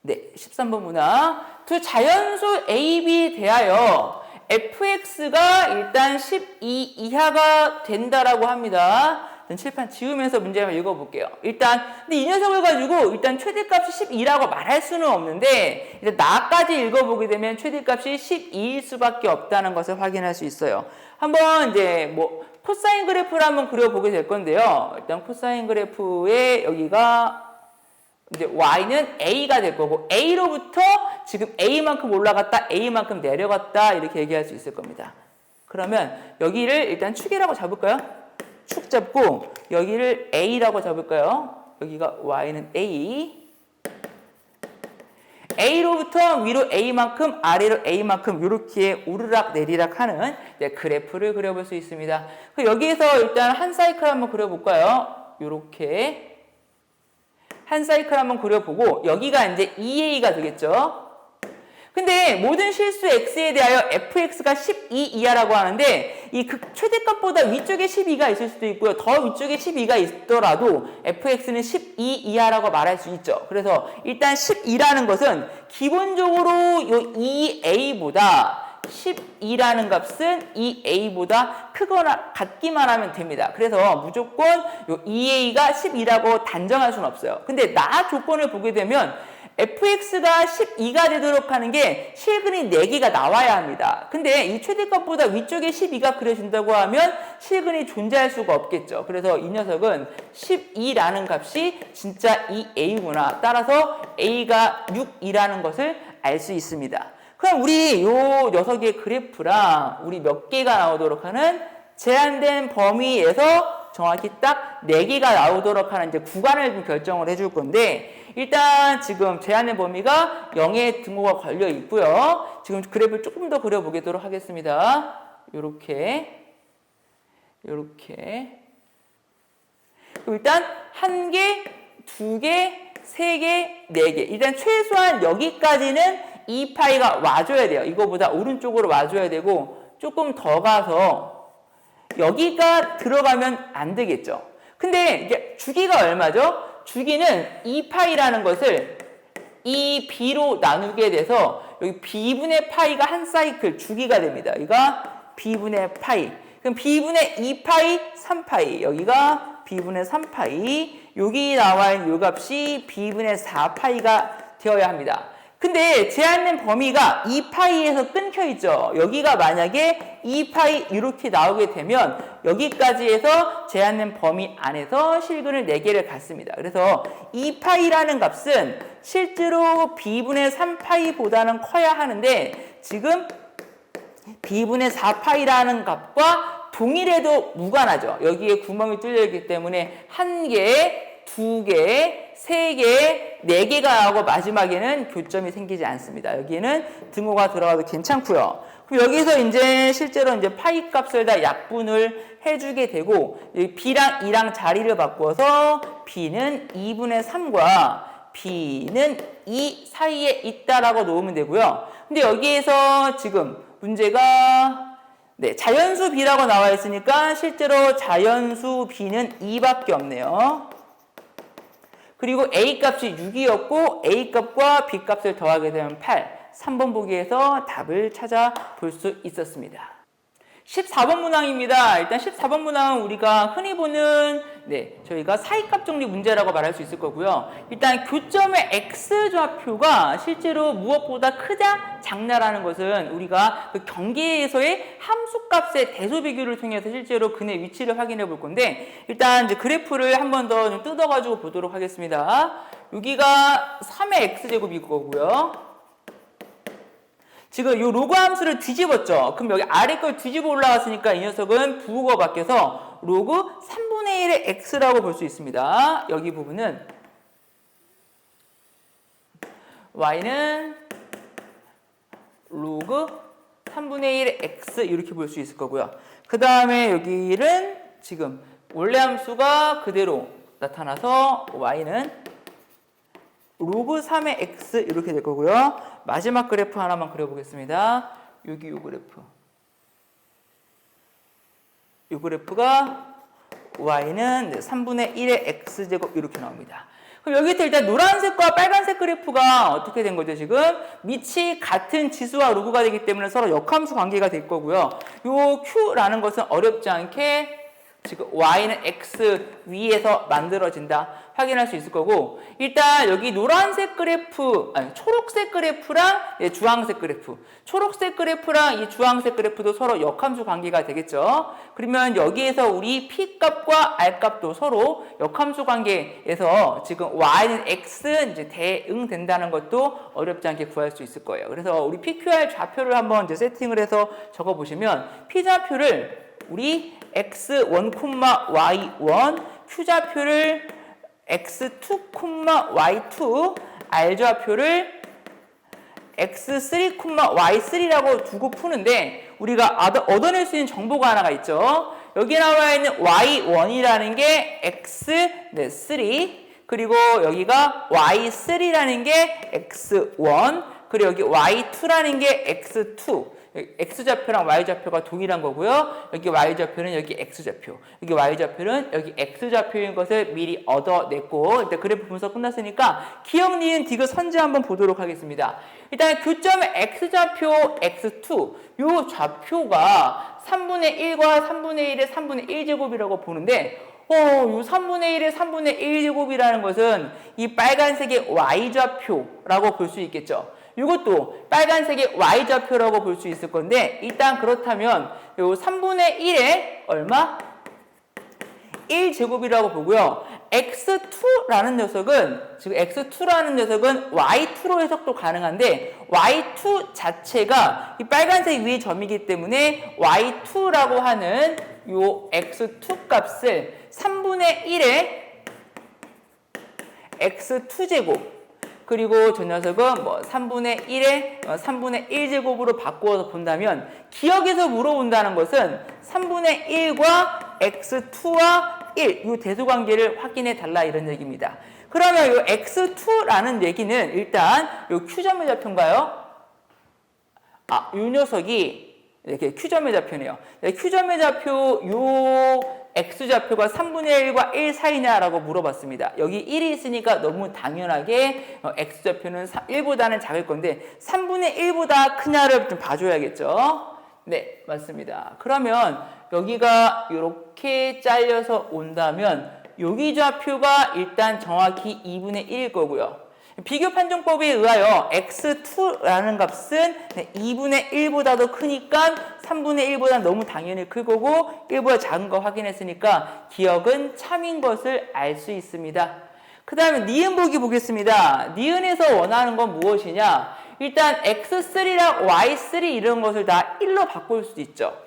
네, 13번 문항. 두 자연수 A, B 대하여 fx가 일단 12 이하가 된다라고 합니다. 칠판 지우면서 문제 한번 읽어볼게요. 근데 이 녀석을 가지고 일단 최대값이 12라고 말할 수는 없는데, 일단 나까지 읽어보게 되면 최대값이 12일 수밖에 없다는 것을 확인할 수 있어요. 한번 이제 코사인 그래프를 한번 그려보게 될 건데요. 일단 코사인 그래프에 여기가 이제 y는 a가 될 거고, a로부터 지금 a만큼 올라갔다, a만큼 내려갔다 이렇게 얘기할 수 있을 겁니다. 그러면 여기를 일단 축이라고 잡을까요? 축 잡고 여기를 a라고 잡을까요? 여기가 y는 a. A로부터 위로 A만큼, 아래로 A만큼 이렇게 오르락 내리락 하는 그래프를 그려볼 수 있습니다. 여기에서 일단 한 사이클 한번 그려볼까요? 이렇게 한 사이클 한번 그려보고 여기가 이제 2A가 되겠죠. 근데 모든 실수 x에 대하여 fx가 12 이하라고 하는데 이 최대값보다 위쪽에 12가 있을 수도 있고요. 더 위쪽에 12가 있더라도 fx는 12 이하라고 말할 수 있죠. 그래서 일단 12라는 것은 기본적으로 이 2a보다 12라는 값은 이 a보다 크거나 같기만 하면 됩니다. 그래서 무조건 이 2a가 12라고 단정할 수는 없어요. 근데 나 조건을 보게 되면 fx가 12가 되도록 하는 게 실근이 4개가 나와야 합니다. 근데 이 최대값보다 위쪽에 12가 그려진다고 하면 실근이 존재할 수가 없겠죠. 그래서 이 녀석은 12라는 값이 진짜 이 a구나. 따라서 a가 6이라는 것을 알 수 있습니다. 그럼 우리 요 녀석의 그래프랑 우리 몇 개가 나오도록 하는 제한된 범위에서 정확히 딱 4개가 나오도록 하는 이제 구간을 좀 결정을 해줄 건데, 일단 지금 제한된 범위가 0의 등호가 걸려 있고요. 지금 그래프를 조금 더 그려보도록 하겠습니다. 요렇게. 일단 1개, 2개, 3개, 4개. 일단 최소한 여기까지는 2파이가 와줘야 돼요. 이거보다 오른쪽으로 와줘야 되고, 조금 더 가서 여기가 들어가면 안 되겠죠. 근데 이게 주기가 얼마죠? 주기는 2파이라는 것을 2b로 나누게 돼서 여기 b분의 파이가 한 사이클 주기가 됩니다. 여기가 b분의 파이. 그럼 b분의 2파이, 3파이. 여기가 b분의 3파이. 여기 나와 있는 요 값이 b분의 4파이가 되어야 합니다. 근데 제한된 범위가 2파이에서 끊겨 있죠. 여기가 만약에 2파이 이렇게 나오게 되면 여기까지 해서 제한된 범위 안에서 실근을 4개를 갖습니다. 그래서 2파이라는 값은 실제로 b분의 3파이보다는 커야 하는데 지금 b분의 4파이라는 값과 동일해도 무관하죠. 여기에 구멍이 뚫려 있기 때문에 1개, 2개, 3개, 4개가 나오고 마지막에는 교점이 생기지 않습니다. 여기에는 등호가 들어가도 괜찮고요. 그럼 여기서 이제 실제로 이제 파이 값을 다 약분을 해주게 되고 b랑 2랑 자리를 바꿔서 b는 2분의 3과 b는 2 사이에 있다라고 놓으면 되고요. 근데 여기에서 지금 문제가 자연수 b라고 나와 있으니까 실제로 자연수 b는 2밖에 없네요. 그리고 A 값이 6이었고 A 값과 B 값을 더하게 되면 8. 3번 보기에서 답을 찾아볼 수 있었습니다. 14번 문항입니다. 일단 14번 문항은 우리가 흔히 보는 저희가 사이값 정리 문제라고 말할 수 있을 거고요. 일단 교점의 X좌표가 실제로 무엇보다 크냐 작냐라는 것은 우리가 그 경계에서의 함수값의 대소 비교를 통해서 실제로 근의 위치를 확인해 볼 건데, 일단 이제 그래프를 한 번 더 좀 뜯어가지고 보도록 하겠습니다. 여기가 3의 X제곱일 거고요. 지금 이 로그 함수를 뒤집었죠. 그럼 여기 아래 걸 뒤집어 올라갔으니까 이 녀석은 부호가 바뀌어서 로그 3분의 1의 x라고 볼 수 있습니다. 여기 부분은 y는 로그 3분의 1의 x 이렇게 볼 수 있을 거고요. 그 다음에 여기는 지금 원래 함수가 그대로 나타나서 y는 로그 3의 x 이렇게 될 거고요. 마지막 그래프 하나만 그려보겠습니다. 여기 이 그래프. 이 그래프가 y는 3분의 1의 x제곱 이렇게 나옵니다. 그럼 여기서 일단 노란색과 빨간색 그래프가 어떻게 된 거죠? 지금 밑이 같은 지수와 로그가 되기 때문에 서로 역함수 관계가 될 거고요. 요 q라는 것은 어렵지 않게 지금 y는 x 위에서 만들어진다 확인할 수 있을 거고, 일단 여기 노란색 그래프, 초록색 그래프랑 주황색 그래프, 초록색 그래프랑 이 주황색 그래프도 서로 역함수 관계가 되겠죠. 그러면 여기에서 우리 p 값과 r 값도 서로 역함수 관계에서 지금 y는 x 이제 대응된다는 것도 어렵지 않게 구할 수 있을 거예요. 그래서 우리 pqr 좌표를 한번 이제 세팅을 해서 적어 보시면 p 좌표를 우리 x1, y1, q좌표를 x2, y2, r좌표를 x3, y3라고 두고 푸는데 우리가 얻어낼 수 있는 정보가 하나가 있죠. 여기 나와 있는 y1이라는 게 x3, 그리고 여기가 y3라는 게 x1, 그리고 여기 y2라는 게 x2. x좌표랑 y좌표가 동일한 거고요. 여기 y좌표는 여기 x좌표, 여기 y좌표는 여기 x좌표인 것을 미리 얻어냈고, 일단 그래프 분석 끝났으니까 기억, 니은, 디귿 선지 한번 보도록 하겠습니다. 일단 교점의 x좌표 x2, 요 좌표가 3분의 1과 3분의 1의 3분의 1제곱이라고 보는데, 요 3분의 1의 3분의 1제곱이라는 것은 이 빨간색의 y좌표라고 볼 수 있겠죠. 이것도 빨간색의 y좌표라고 볼 수 있을 건데, 일단 그렇다면 요 3분의 1에 얼마? 1제곱이라고 보고요. x2라는 녀석은, 지금 x2라는 녀석은 y2로 해석도 가능한데, y2 자체가 이 빨간색 위의 점이기 때문에 y2라고 하는 요 x2 값을 3분의 1에 x2제곱, 그리고 저 녀석은 뭐 3분의 1에 3분의 1제곱으로 바꾸어서 본다면, 기억에서 물어본다는 것은 3분의 1과 x2와 1, 이 대소관계를 확인해 달라 이런 얘기입니다. 그러면 이 x2라는 얘기는 일단 이 q점의 좌표인가요? 이 녀석이 이렇게 q점의 좌표네요. q점의 좌표 요 x좌표가 3분의 1과 1 사이냐라고 물어봤습니다. 여기 1이 있으니까 너무 당연하게 x좌표는 1보다는 작을 건데 3분의 1보다 크냐를 좀 봐줘야겠죠. 네, 맞습니다. 그러면 여기가 이렇게 잘려서 온다면 여기 좌표가 일단 정확히 2분의 1일 거고요. 비교 판정법에 의하여 x2라는 값은 2분의 1보다도 크니까 3분의 1보다 너무 당연히 클 거고 1보다 작은 거 확인했으니까 기억은 참인 것을 알 수 있습니다. 그 다음에 니은 보기 보겠습니다. 니은에서 원하는 건 무엇이냐? 일단 x3랑 y3 이런 것을 다 1로 바꿀 수도 있죠.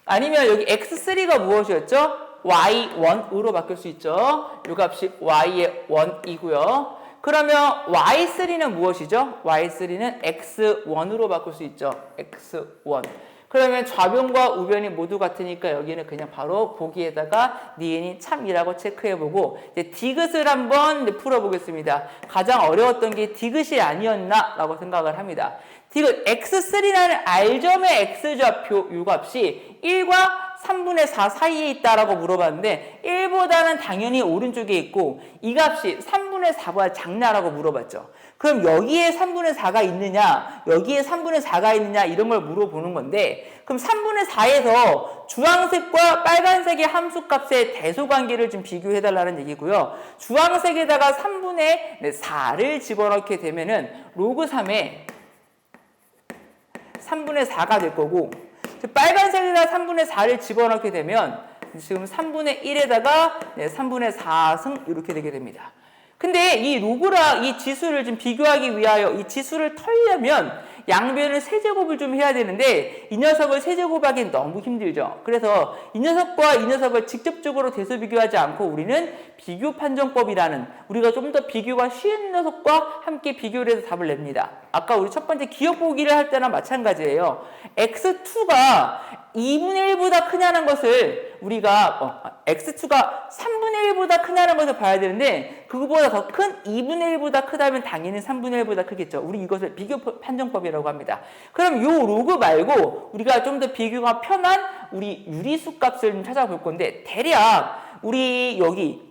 아니면 여기 x3가 무엇이었죠? y1으로 바뀔 수 있죠. 이 값이 y의 1이고요. 그러면 y3는 무엇이죠? y3는 x1으로 바꿀 수 있죠. x1. 그러면 좌변과 우변이 모두 같으니까 여기는 그냥 바로 보기에다가 니은이 참이라고 체크해보고 이제 디귿을 한번 풀어보겠습니다. 가장 어려웠던 게 디귿이 아니었나 라고 생각을 합니다. 디귿 x3라는 r점의 x좌표 이 값이 1과 3분의 4 사이에 있다라고 물어봤는데 1보다는 당연히 오른쪽에 있고 이 값이 3분의 3분의 4보다 작냐라고 물어봤죠. 그럼 여기에 3분의 4가 있느냐, 여기에 3분의 4가 있느냐 이런 걸 물어보는 건데, 그럼 3분의 4에서 주황색과 빨간색의 함수값의 대소관계를 좀 비교해달라는 얘기고요. 주황색에다가 3분의 4를 집어넣게 되면은 로그 3에 3분의 4가 될 거고, 빨간색에다 3분의 4를 집어넣게 되면 지금 3분의 1에다가 3분의 4승 이렇게 되게 됩니다. 근데 이 로그랑 이 지수를 좀 비교하기 위하여 이 지수를 털려면 양변을 세제곱을 좀 해야 되는데 이 녀석을 세제곱하기엔 너무 힘들죠. 그래서 이 녀석과 이 녀석을 직접적으로 대소 비교하지 않고 우리는 비교 판정법이라는, 우리가 좀 더 비교가 쉬운 녀석과 함께 비교를 해서 답을 냅니다. 아까 우리 첫 번째 기억 보기를 할 때랑 마찬가지예요. x2가 2분의 1보다 크냐는 것을 우리가 x2가 3분의 1보다 크냐는 것을 봐야 되는데, 그거보다 더 큰 2분의 1보다 크다면 당연히 3분의 1보다 크겠죠. 우리 이것을 비교 판정법이라고 합니다. 그럼 요 로그 말고 우리가 좀 더 비교가 편한 우리 유리수 값을 좀 찾아볼 건데, 대략 우리 여기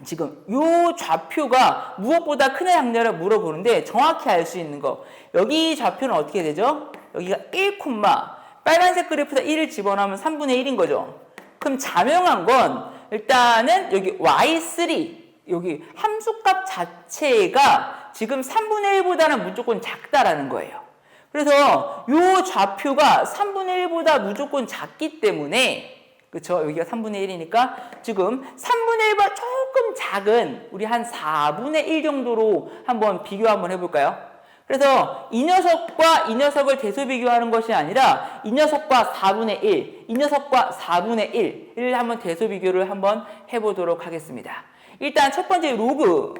지금 요 좌표가 무엇보다 크냐 작냐를 물어보는데 정확히 알 수 있는 거, 여기 좌표는 어떻게 되죠? 여기가 1, 빨간색 그래프에다 1을 집어넣으면 3분의 1인 거죠. 그럼 자명한 건 일단은 여기 y3, 여기 함수값 자체가 지금 3분의 1보다는 무조건 작다라는 거예요. 그래서 요 좌표가 3분의 1보다 무조건 작기 때문에, 그쵸? 여기가 3분의 1이니까 지금 3분의 1보다 조금 작은 우리 한 4분의 1 정도로 한번 비교 한번 해볼까요? 그래서 이 녀석과 이 녀석을 대소 비교하는 것이 아니라 이 녀석과 4분의 1, 이 녀석과 4분의 1을 한번 대소 비교를 한번 해보도록 하겠습니다. 일단 첫 번째 로그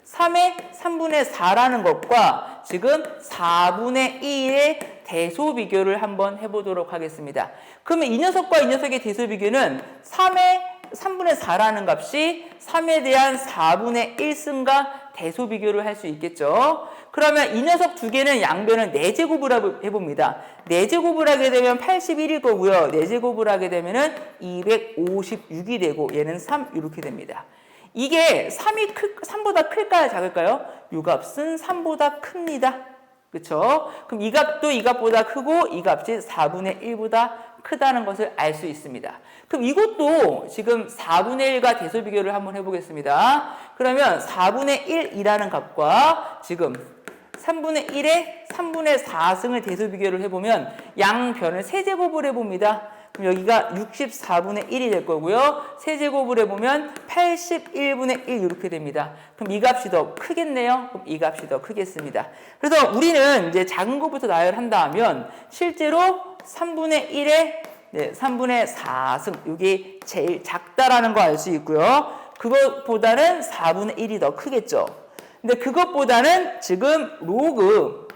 3의 3분의 4라는 것과 지금 4분의 1의 대소 비교를 한번 해보도록 하겠습니다. 그러면 이 녀석과 이 녀석의 대소 비교는 3분의 4라는 값이 3에 대한 4분의 1승과 대소 비교를 할 수 있겠죠. 그러면 이 녀석 두 개는 양변을 4제곱을 해봅니다. 4제곱을 하게 되면 81일 거고요. 4제곱을 하게 되면 256이 되고 얘는 3 이렇게 됩니다. 이게 3보다 클까요? 작을까요? 이 값은 3보다 큽니다. 그쵸? 그럼 이 값도 이 값보다 크고 이 값이 4분의 1보다 크다는 것을 알 수 있습니다. 그럼 이것도 지금 4분의 1과 대소 비교를 한번 해보겠습니다. 그러면 4분의 1이라는 값과 지금 3분의 1에 3분의 4승을 대소 비교를 해보면 양변을 세제곱을 해봅니다. 그럼 여기가 64분의 1이 될 거고요. 세제곱을 해보면 81분의 1 이렇게 됩니다. 그럼 이 값이 더 크겠네요. 그럼 이 값이 더 크겠습니다. 그래서 우리는 이제 작은 것부터 나열한다 하면 실제로 3분의 1에 3분의 4승, 이게 제일 작다라는 거 알 수 있고요. 그것보다는 4분의 1이 더 크겠죠. 근데 그것보다는 지금 로그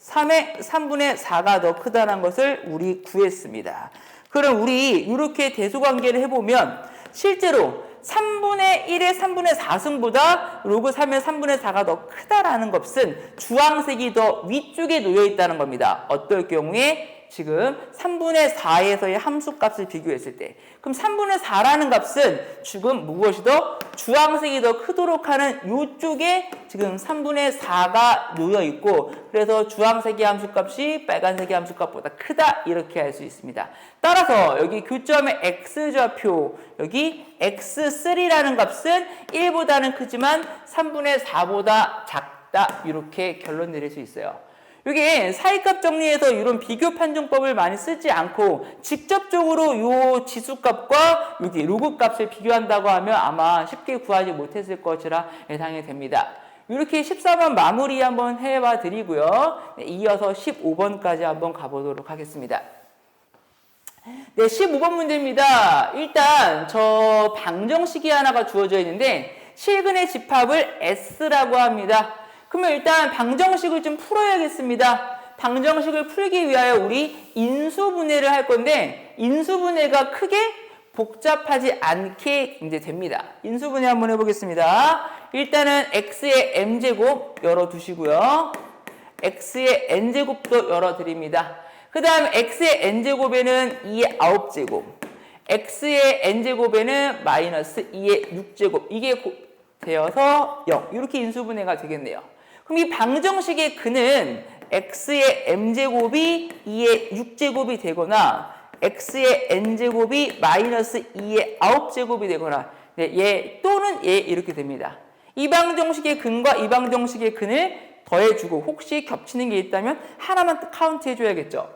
3분의 4가 더 크다는 것을 우리 구했습니다. 그럼 우리 이렇게 대소관계를 해보면 실제로 3분의 1의 3분의 4승보다 로그 3의 3분의 4가 더 크다라는 것은 주황색이 더 위쪽에 놓여 있다는 겁니다. 어떨 경우에 지금 3분의 4에서의 함수값을 비교했을 때, 그럼 3분의 4라는 값은 지금 무엇이 더 주황색이 더 크도록 하는 이쪽에 지금 3분의 4가 놓여 있고, 그래서 주황색의 함수값이 빨간색의 함수값보다 크다 이렇게 할 수 있습니다. 따라서 여기 교점의 x좌표, 여기 x3라는 값은 1보다는 크지만 3분의 4보다 작다 이렇게 결론 내릴 수 있어요. 이게 사이값 정리에서 이런 비교 판정법을 많이 쓰지 않고 직접적으로 이 지수값과 여기 로그 값을 비교한다고 하면 아마 쉽게 구하지 못했을 것이라 예상이 됩니다. 이렇게 14번 마무리 한번 해봐 드리고요. 이어서 15번까지 한번 가보도록 하겠습니다. 네, 15번 문제입니다. 일단 저 방정식이 하나가 주어져 있는데 실근의 집합을 S라고 합니다. 그러면 일단 방정식을 좀 풀어야겠습니다. 방정식을 풀기 위하여 우리 인수분해를 할 건데 인수분해가 크게 복잡하지 않게 이제 됩니다. 인수분해 한번 해보겠습니다. 일단은 x의 m제곱 열어두시고요. x의 n제곱도 열어드립니다. 그 다음 x의 n제곱에는 2의 9제곱, x의 n제곱에는 마이너스 2의 6제곱 이게 되어서 0 이렇게 인수분해가 되겠네요. 그럼 이 방정식의 근은 x의 m제곱이 2의 6제곱이 되거나 x의 n제곱이 마이너스 2의 9제곱이 되거나 네, 얘 또는 얘 이렇게 됩니다. 이 방정식의 근과 이 방정식의 근을 더해주고 혹시 겹치는 게 있다면 하나만 카운트 해줘야겠죠.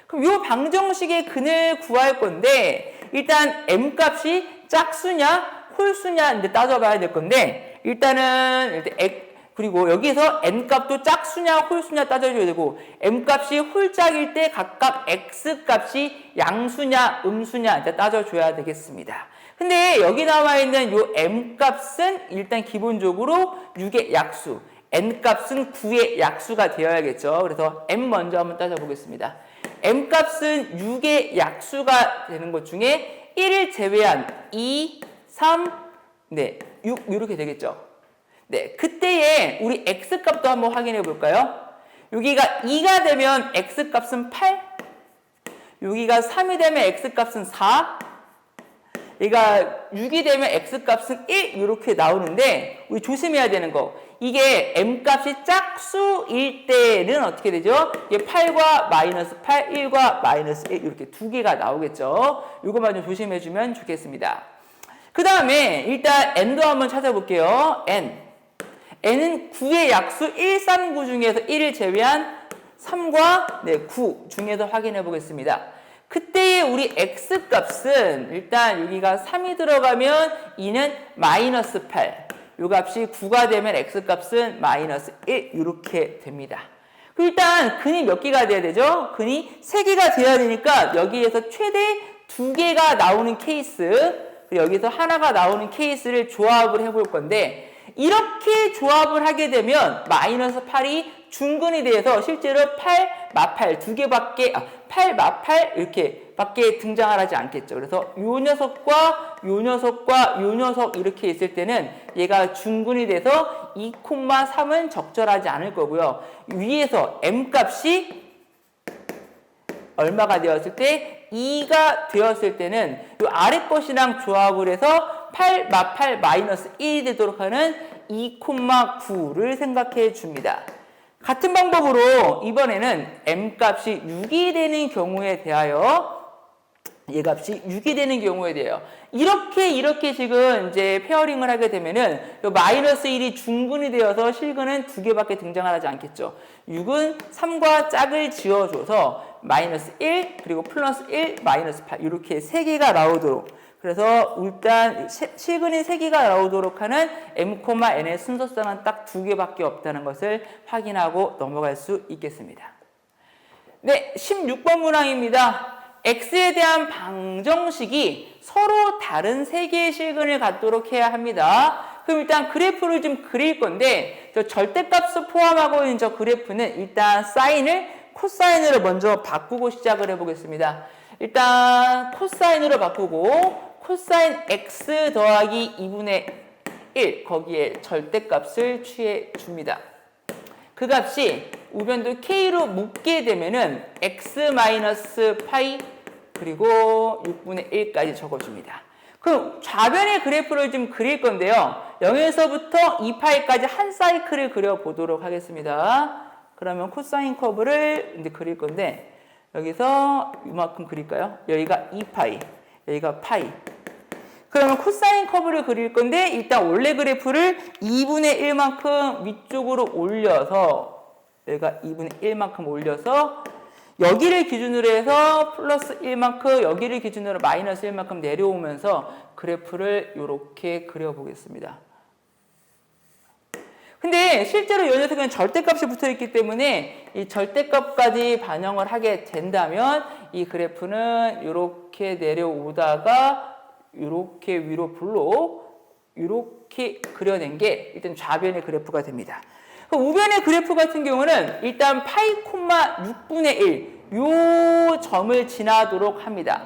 그럼 이 방정식의 근을 구할 건데 일단 m값이 짝수냐 홀수냐 이제 따져봐야 될 건데 일단은 그리고 여기서 n값도 짝수냐 홀수냐 따져줘야 되고 m값이 홀짝일 때 각각 x값이 양수냐 음수냐 이제 따져줘야 되겠습니다. 근데 여기 나와 있는 요 m값은 일단 기본적으로 6의 약수, n값은 9의 약수가 되어야겠죠. 그래서 m 먼저 한번 따져보겠습니다. m값은 6의 약수가 되는 것 중에 1을 제외한 2, 3, 네, 6 이렇게 되겠죠. 네, 그때에 우리 x값도 한번 확인해 볼까요? 여기가 2가 되면 x값은 8, 여기가 3이 되면 x값은 4, 얘가 6이 되면 x값은 1 이렇게 나오는데 우리 조심해야 되는 거 이게 m값이 짝수일 때는 어떻게 되죠? 이게 8과 마이너스 8, 1과 마이너스 1 이렇게 두 개가 나오겠죠. 이것만 좀 조심해 주면 좋겠습니다. 그 다음에 일단 n도 한번 찾아볼게요. n은 9의 약수 1, 3, 9 중에서 1을 제외한 3과 9 중에서 확인해 보겠습니다. 그때의 우리 x값은 일단 여기가 3이 들어가면 2는 마이너스 8, 요 값이 9가 되면 x값은 마이너스 1 이렇게 됩니다. 일단 근이 몇 개가 돼야 되죠? 근이 3개가 돼야 되니까 여기에서 최대 2개가 나오는 케이스, 여기서 하나가 나오는 케이스를 조합을 해볼 건데 이렇게 조합을 하게 되면 마이너스 8이 중근이 돼서 실제로 8, 마8 두 개밖에 8, 마8 이렇게 밖에 등장을 하지 않겠죠. 그래서 요 녀석과 요 녀석과 요 녀석 이렇게 있을 때는 얘가 중근이 돼서 2,3은 적절하지 않을 거고요. 위에서 m값이 얼마가 되었을 때 2가 되었을 때는 이 아래 것이랑 조합을 해서 8, 마8 마이너스 1이 되도록 하는 2,9를 생각해 줍니다. 같은 방법으로 이번에는 m값이 6이 되는 경우에 대하여 얘 값이 6이 되는 경우에 대하여 이렇게 지금 이제 페어링을 하게 되면은 마이너스 1이 중근이 되어서 실근은 두 개밖에 등장하지 않겠죠. 6은 3과 짝을 지어줘서 마이너스 1 그리고 플러스 1 마이너스 8 이렇게 세 개가 나오도록 그래서 일단 실근이 3개가 나오도록 하는 m,n의 순서상은 딱 2개밖에 없다는 것을 확인하고 넘어갈 수 있겠습니다. 네, 16번 문항입니다. x에 대한 방정식이 서로 다른 3개의 실근을 갖도록 해야 합니다. 그럼 일단 그래프를 좀 그릴 건데 저 절대값을 포함하고 있는 저 그래프는 일단 사인을 코사인으로 먼저 바꾸고 시작을 해보겠습니다. 일단 코사인으로 바꾸고 코사인 x 더하기 2분의 1 거기에 절대값을 취해 줍니다. 그 값이 우변도 k로 묶게 되면은 x 마이너스 파이 그리고 6분의 1까지 적어줍니다. 그럼 좌변의 그래프를 좀 그릴 건데요. 0에서부터 2파이까지 한 사이클을 그려보도록 하겠습니다. 그러면 코사인 커브를 이제 그릴 건데 여기서 이만큼 그릴까요? 여기가 2파이, 여기가 파이. 그러면 코사인 커브를 그릴 건데 일단 원래 그래프를 2분의 1만큼 위쪽으로 올려서 여기가 2분의 1만큼 올려서 여기를 기준으로 해서 플러스 1만큼 여기를 기준으로 마이너스 1만큼 내려오면서 그래프를 이렇게 그려보겠습니다. 근데 실제로 이 녀석은 절대값이 붙어있기 때문에 이 절대값까지 반영을 하게 된다면 이 그래프는 이렇게 내려오다가 이렇게 위로 블록 이렇게 그려낸 게 일단 좌변의 그래프가 됩니다. 우변의 그래프 같은 경우는 일단 파이, 6분의 1 요 점을 지나도록 합니다.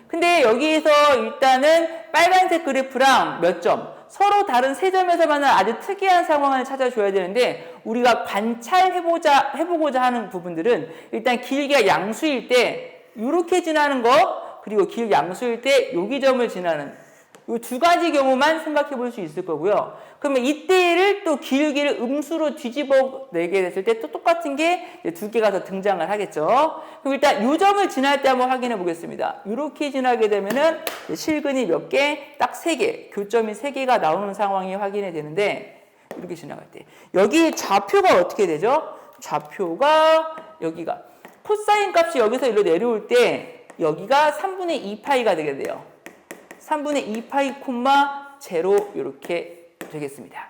근데 여기에서 일단은 빨간색 그래프랑 몇 점? 서로 다른 세 점에서만은 아주 특이한 상황을 찾아줘야 되는데 우리가 관찰해보고자 하는 부분들은 일단 길이가 양수일 때 이렇게 지나는 거 그리고 기울 양수일 때 요기점을 지나는 이 두 가지 경우만 생각해 볼 수 있을 거고요. 그러면 이때를 또 기울기를 음수로 뒤집어 내게 됐을 때 또 똑같은 게 두 개가 더 등장을 하겠죠. 그럼 일단 요 점을 지날 때 한번 확인해 보겠습니다. 이렇게 지나게 되면은 실근이 몇 개? 딱 3개. 교점이 3개가 나오는 상황이 확인이 되는데 이렇게 지나갈 때 여기 좌표가 어떻게 되죠? 좌표가 여기가 코사인 값이 여기서 일로 내려올 때 여기가 3분의 2파이가 되게 돼요. 3분의 2파이 콤마 0 이렇게 되겠습니다.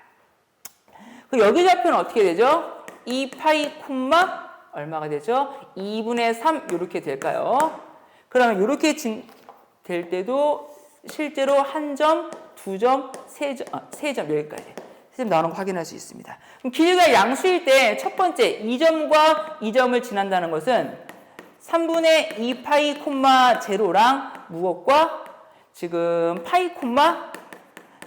그 여기 좌표는 어떻게 되죠? 2파이 콤마 얼마가 되죠? 2분의 3 이렇게 될까요? 그러면 이렇게 될 때도 실제로 1점, 2점, 3점 여기까지 3점 나오는 거 확인할 수 있습니다. 그럼 길이가 양수일 때 첫 번째 2점과 2점을 지난다는 것은 3분의 2파이 콤마 0랑 무엇과 지금 파이 콤마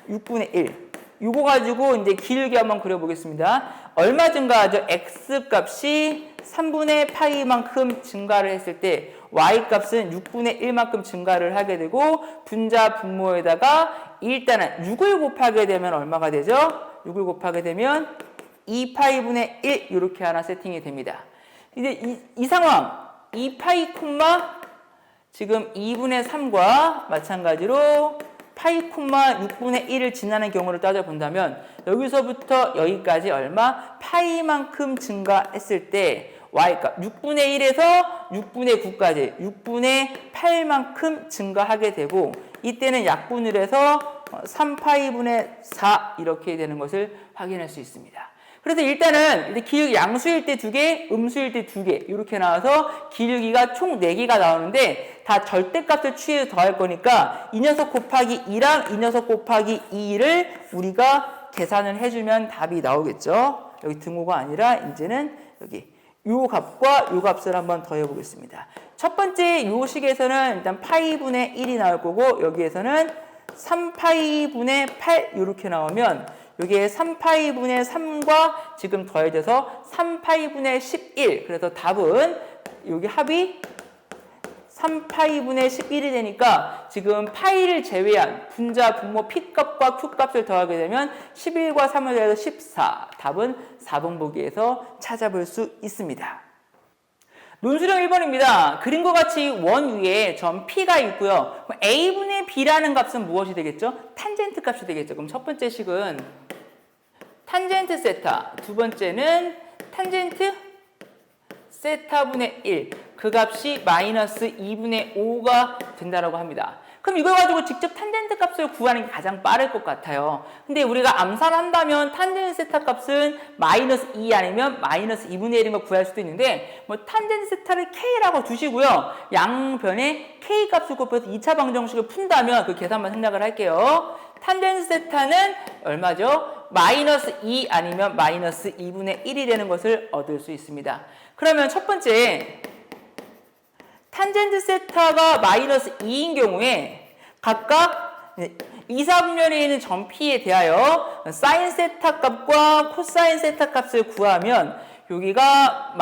6분의 1 요거 가지고 이제 길게 한번 그려보겠습니다. 얼마 증가하죠? x 값이 3분의 파이만큼 증가를 했을 때 y 값은 6분의 1만큼 증가를 하게 되고 분자 분모에다가 일단은 6을 곱하게 되면 얼마가 되죠? 6을 곱하게 되면 2파이분의 1 이렇게 하나 세팅이 됩니다. 이제 이 상황 2파이 콤마 지금 2분의 3과 마찬가지로 파이 콤마 6분의 1을 지나는 경우를 따져본다면 여기서부터 여기까지 얼마? 파이만큼 증가했을 때 y값 6분의 1에서 6분의 9까지 6분의 8만큼 증가하게 되고 이때는 약분을 해서 3파이분의 4 이렇게 되는 것을 확인할 수 있습니다. 그래서 일단은 기울기 양수일 때 2개, 음수일 때 2개 이렇게 나와서 기울기가 총 4개가 나오는데 다 절대값을 취해서 더할 거니까 이 녀석 곱하기 2랑 이 녀석 곱하기 2를 우리가 계산을 해주면 답이 나오겠죠. 여기 등호가 아니라 이제는 여기 요 값과 요 값을 한번 더해 보겠습니다. 첫 번째 요 식에서는 일단 파이분의 1이 나올 거고 여기에서는 3파이분의 8 이렇게 나오면 여기에 3파이분의 3과 지금 더해져서 3파이분의 11 그래서 답은 여기 합이 3파이분의 11이 되니까 지금 파이를 제외한 분자 분모 P값과 Q값을 더하게 되면 11과 3을 더해서 14 답은 4번 보기에서 찾아볼 수 있습니다. 논술형 1번입니다. 그림과 같이 원 위에 점 P가 있고요. 그럼 A분의 B라는 값은 무엇이 되겠죠? 탄젠트 값이 되겠죠. 그럼 첫 번째 식은 탄젠트 세타, 두 번째는 탄젠트 세타분의 1, 그 값이 마이너스 2분의 5가 된다라고 합니다. 그럼 이걸 가지고 직접 탄젠트 값을 구하는 게 가장 빠를 것 같아요. 근데 우리가 암산한다면 탄젠트 세타 값은 마이너스 2 아니면 마이너스 2분의 1인 걸 구할 수도 있는데 뭐 탄젠트 세타를 K라고 두시고요. 양변에 K 값을 곱해서 2차 방정식을 푼다면 그 계산만 생략을 할게요. 탄젠트 세타는 얼마죠? 마이너스 2 아니면 마이너스 2분의 1이 되는 것을 얻을 수 있습니다. 그러면 첫 번째 탄젠트 세타가 마이너스 2인 경우에 각각 2, 4분면에 있는 점 P에 대하여 사인 세타 값과 코사인 세타 값을 구하면 여기가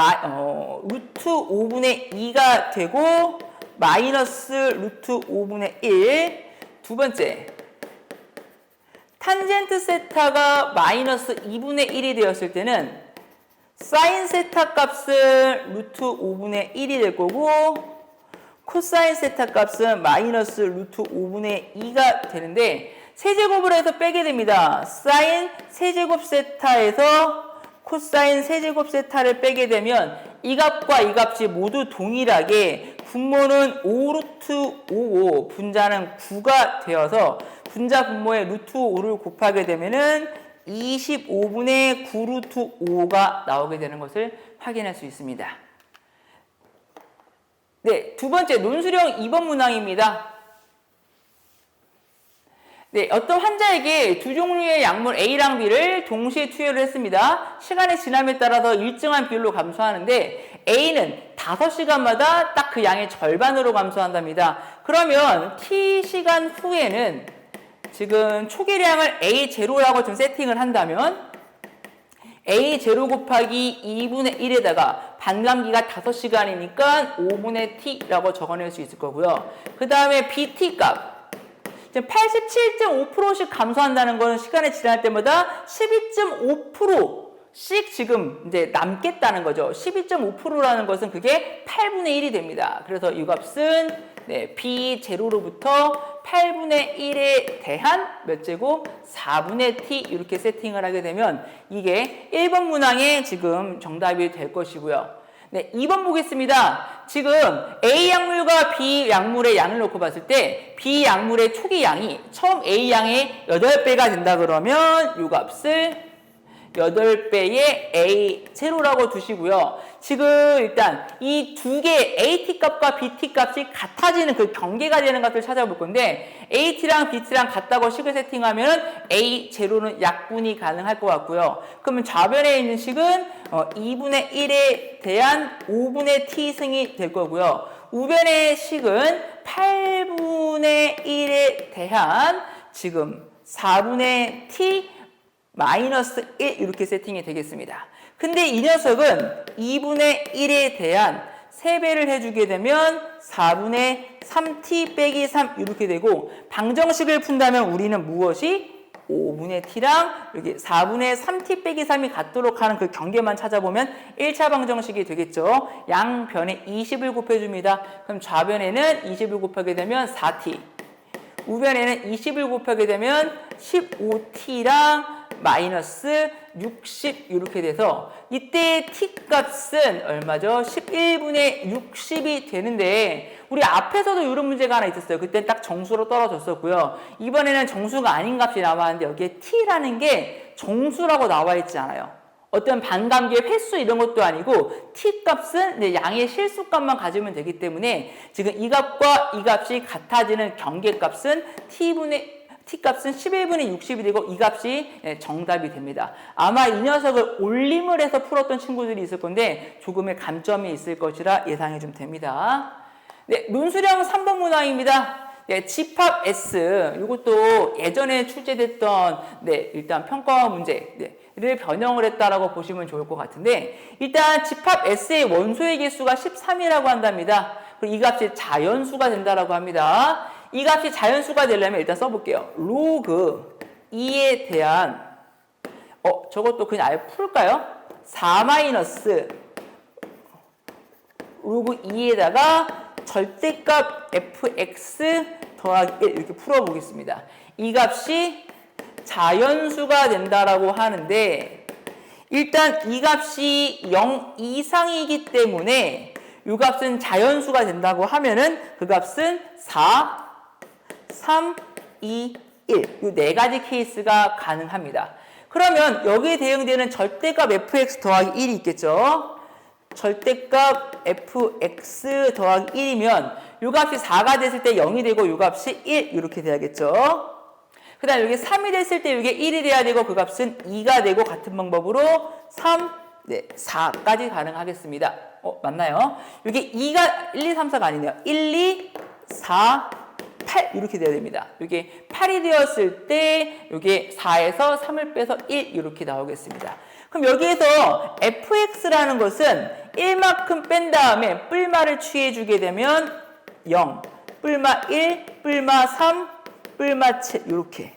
루트 5분의 2가 되고 마이너스 루트 5분의 1. 두 번째 탄젠트 세타가 마이너스 2분의 1이 되었을 때는 사인 세타 값은 루트 5분의 1이 될 거고 코사인 세타 값은 마이너스 루트 5분의 2가 되는데 세제곱을 해서 빼게 됩니다. 사인 세제곱 세타에서 코사인 세제곱 세타를 빼게 되면 이 값과 이 값이 모두 동일하게 분모는 5루트 5고 분자는 9가 되어서 분자 분모에 루트 5를 곱하게 되면은 25분의 9루트 5가 나오게 되는 것을 확인할 수 있습니다. 네, 두 번째 논술형 2번 문항입니다. 네, 어떤 환자에게 두 종류의 약물 A랑 B를 동시에 투여를 했습니다. 시간의 지남에 따라서 일정한 비율로 감소하는데 A는 5시간마다 딱 그 양의 절반으로 감소한답니다. 그러면 T시간 후에는 지금 초기량을 A0라고 좀 세팅을 한다면 A 제로 곱하기 2분의 1에다가 반감기가 5시간이니까 5분의 t라고 적어낼 수 있을 거고요. 그 다음에 BT 값. 87.5%씩 감소한다는 거는 시간이 지날 때마다 12.5%씩 지금 이제 남겠다는 거죠. 12.5%라는 것은 그게 8분의 1이 됩니다. 그래서 이 값은 B 제로로부터 8분의 1에 대한 몇 제곱? 4분의 t 이렇게 세팅을 하게 되면 이게 1번 문항의 지금 정답이 될 것이고요. 네, 2번 보겠습니다. 지금 A 약물과 B 약물의 양을 놓고 봤을 때 B 약물의 초기 양이 처음 A 양의 8배가 된다 그러면 이 값을 8배의 A0라고 두시고요. 지금 일단 이 두 개 AT 값과 BT 값이 같아지는 그 경계가 되는 값을 찾아볼 건데 AT랑 BT랑 같다고 식을 세팅하면 A0는 약분이 가능할 것 같고요. 그러면 좌변에 있는 식은 2분의 1에 대한 5분의 T승이 될 거고요. 우변의 식은 8분의 1에 대한 지금 4분의 T 마이너스 1 이렇게 세팅이 되겠습니다. 근데 이 녀석은 2분의 1에 대한 3배를 해주게 되면 4분의 3t 빼기 3 이렇게 되고 방정식을 푼다면 우리는 무엇이 5분의 t랑 여기 4분의 3t 빼기 3이 같도록 하는 그 경계만 찾아보면 1차 방정식이 되겠죠. 양변에 20을 곱해줍니다. 그럼 좌변에는 20을 곱하게 되면 4t, 우변에는 20을 곱하게 되면 15t랑 마이너스 60 이렇게 돼서 이때 t 값은 얼마죠? 11분의 60이 되는데 우리 앞에서도 이런 문제가 하나 있었어요. 그때 딱 정수로 떨어졌었고요. 이번에는 정수가 아닌 값이 나왔는데 여기에 t라는 게 정수라고 나와 있지 않아요. 어떤 반감기의 횟수 이런 것도 아니고 t 값은 양의 실수값만 가지면 되기 때문에 지금 이 값과 이 값이 같아지는 경계값은 t 값은 11분의 60이 되고 이 값이 정답이 됩니다. 아마 이 녀석을 올림을 해서 풀었던 친구들이 있을 건데 조금의 감점이 있을 것이라 예상이 좀 됩니다. 네, 논술형 3번 문항입니다. 네, 집합 S, 이것도 예전에 출제됐던 일단 평가 문제를 변형을 했다라고 보시면 좋을 것 같은데 일단 집합 S의 원소의 개수가 13이라고 한답니다. 그리고 이 값이 자연수가 된다라고 합니다. 이 값이 자연수가 되려면 일단 써볼게요. 로그 2에 대한 저것도 그냥 아예 풀까요? 4 마이너스 로그 2에다가 절대값 fx 더하기 1 이렇게 풀어보겠습니다. 이 값이 자연수가 된다라고 하는데 일단 이 값이 0 이상이기 때문에 이 값은 자연수가 된다고 하면은 그 값은 4, 3, 2, 1 이 네 가지 케이스가 가능합니다. 그러면 여기에 대응되는 절대값 fx 더하기 1이 있겠죠. 절대값 fx 더하기 1이면 이 값이 4가 됐을 때 0이 되고 이 값이 1 이렇게 돼야겠죠. 그 다음 여기 3이 됐을 때 이게 1이 돼야 되고 그 값은 2가 되고 같은 방법으로 3, 4까지 가능하겠습니다. 맞나요? 이게 2가 1, 2, 3, 4가 아니네요. 1, 2, 4, 8 이렇게 돼야 됩니다. 이게 8이 되었을 때 이게 4에서 3을 빼서 1 이렇게 나오겠습니다. 그럼 여기에서 fx라는 것은 1만큼 뺀 다음에 뿔마를 취해주게 되면 0, 뿔마 1, 뿔마 3, 뿔마 7 이렇게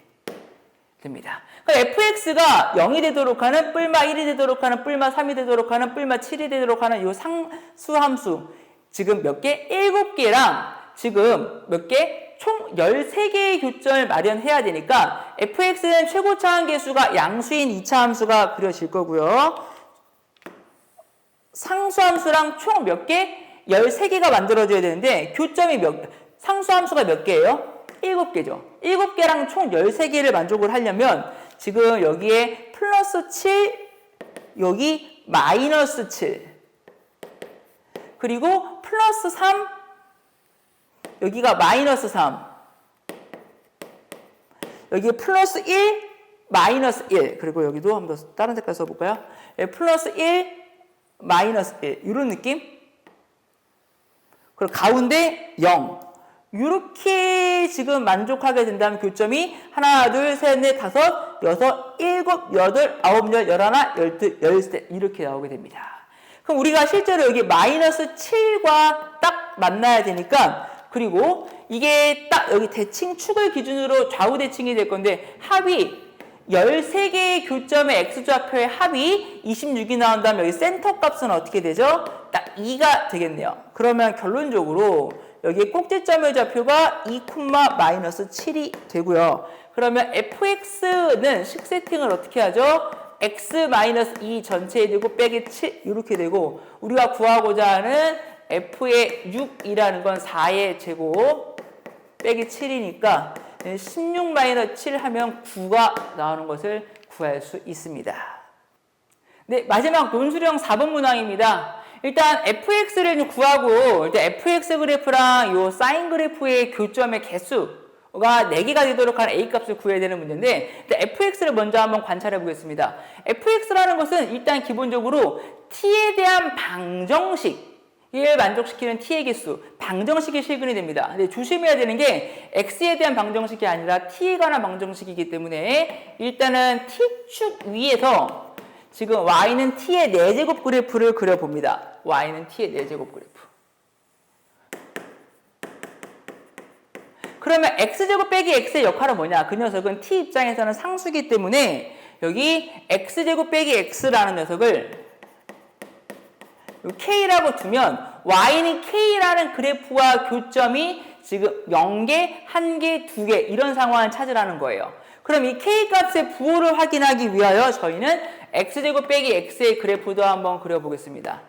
됩니다. 그러니까 fx가 0이 되도록 하는 뿔마 1이 되도록 하는 뿔마 3이 되도록 하는 뿔마 7이 되도록 하는 이 상수함수 지금 몇 개? 7개랑 지금 몇 개? 총 13개의 교점을 마련해야 되니까 fx는 최고차항 계수가 양수인 2차 함수가 그려질 거고요. 상수함수랑 총 몇 개? 13개가 만들어져야 되는데 교점이 상수함수가 몇 개예요? 7개죠. 7개랑 총 13개를 만족을 하려면 지금 여기에 플러스 7, 여기 마이너스 7 그리고 플러스 3, 여기가 마이너스 3 여기 플러스 1, 마이너스 1 그리고 여기도 한번 더 다른 색깔 써볼까요? 플러스 1, 마이너스 1 이런 느낌? 그리고 가운데 0 이렇게 지금 만족하게 된다면 교점이 하나, 둘, 셋, 넷, 다섯, 여섯, 일곱, 여덟, 아홉, 열, 열하나, 열둘, 열셋 이렇게 나오게 됩니다. 그럼 우리가 실제로 여기 마이너스 7과 딱 만나야 되니까 그리고 이게 딱 여기 대칭 축을 기준으로 좌우 대칭이 될 건데 합이 13개의 교점의 x좌표의 합이 26이 나온다면 여기 센터 값은 어떻게 되죠? 딱 2가 되겠네요. 그러면 결론적으로 여기 꼭지점의 좌표가 2, 마이너스 7이 되고요. 그러면 fx는 식 세팅을 어떻게 하죠? x 마이너스 2 전체에 되고 빼기 7 이렇게 되고 우리가 구하고자 하는 f의 6이라는 건 4의 제곱 빼기 7이니까 16 마이너스 7 하면 9가 나오는 것을 구할 수 있습니다. 네, 마지막 논술형 4번 문항입니다. 일단 fx를 구하고 일단 fx 그래프랑 요 사인 그래프의 교점의 개수가 4개가 되도록 하는 a 값을 구해야 되는 문제인데 일단 fx를 먼저 한번 관찰해 보겠습니다. fx라는 것은 일단 기본적으로 t에 대한 방정식 을 만족시키는 t의 개수, 방정식이 실근이 됩니다. 근데 조심해야 되는 게 x에 대한 방정식이 아니라 t에 관한 방정식이기 때문에 일단은 t축 위에서 지금 y는 t의 4제곱 그래프를 그려봅니다. y는 t의 4제곱 그래프. 그러면 x제곱 빼기 x의 역할은 뭐냐? 그 녀석은 t 입장에서는 상수이기 때문에 여기 x제곱 빼기 x라는 녀석을 K라고 두면 Y는 K라는 그래프와 교점이 지금 0개, 1개, 2개 이런 상황을 찾으라는 거예요. 그럼 이 K값의 부호를 확인하기 위하여 저희는 X제곱 빼기 X의 그래프도 한번 그려보겠습니다.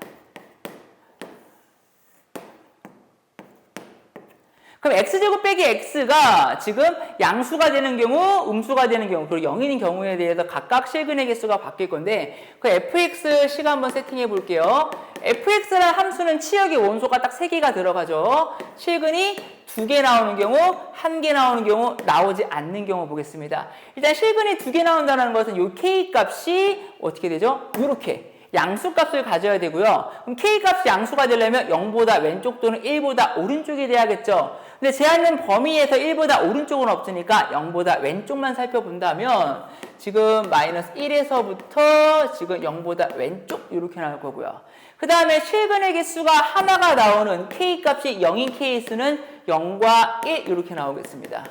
그럼 x제곱 빼기 x가 지금 양수가 되는 경우, 음수가 되는 경우, 그리고 0인인 경우에 대해서 각각 실근의 개수가 바뀔 건데 그 fx 식 한번 세팅해 볼게요. fx라는 함수는 치역의 원소가 딱 3개가 들어가죠. 실근이 2개 나오는 경우, 1개 나오는 경우, 나오지 않는 경우 보겠습니다. 일단 실근이 2개 나온다는 것은 이 k값이 어떻게 되죠? 이렇게 양수값을 가져야 되고요. 그럼 k값이 양수가 되려면 0보다 왼쪽 또는 1보다 오른쪽이 돼야겠죠. 근데 제한된 범위에서 1보다 오른쪽은 없으니까 0보다 왼쪽만 살펴본다면 지금 마이너스 1에서부터 지금 0보다 왼쪽 이렇게 나올 거고요. 그 다음에 실근의 개수가 하나가 나오는 k값이 0인 케이스는 0과 1 이렇게 나오겠습니다.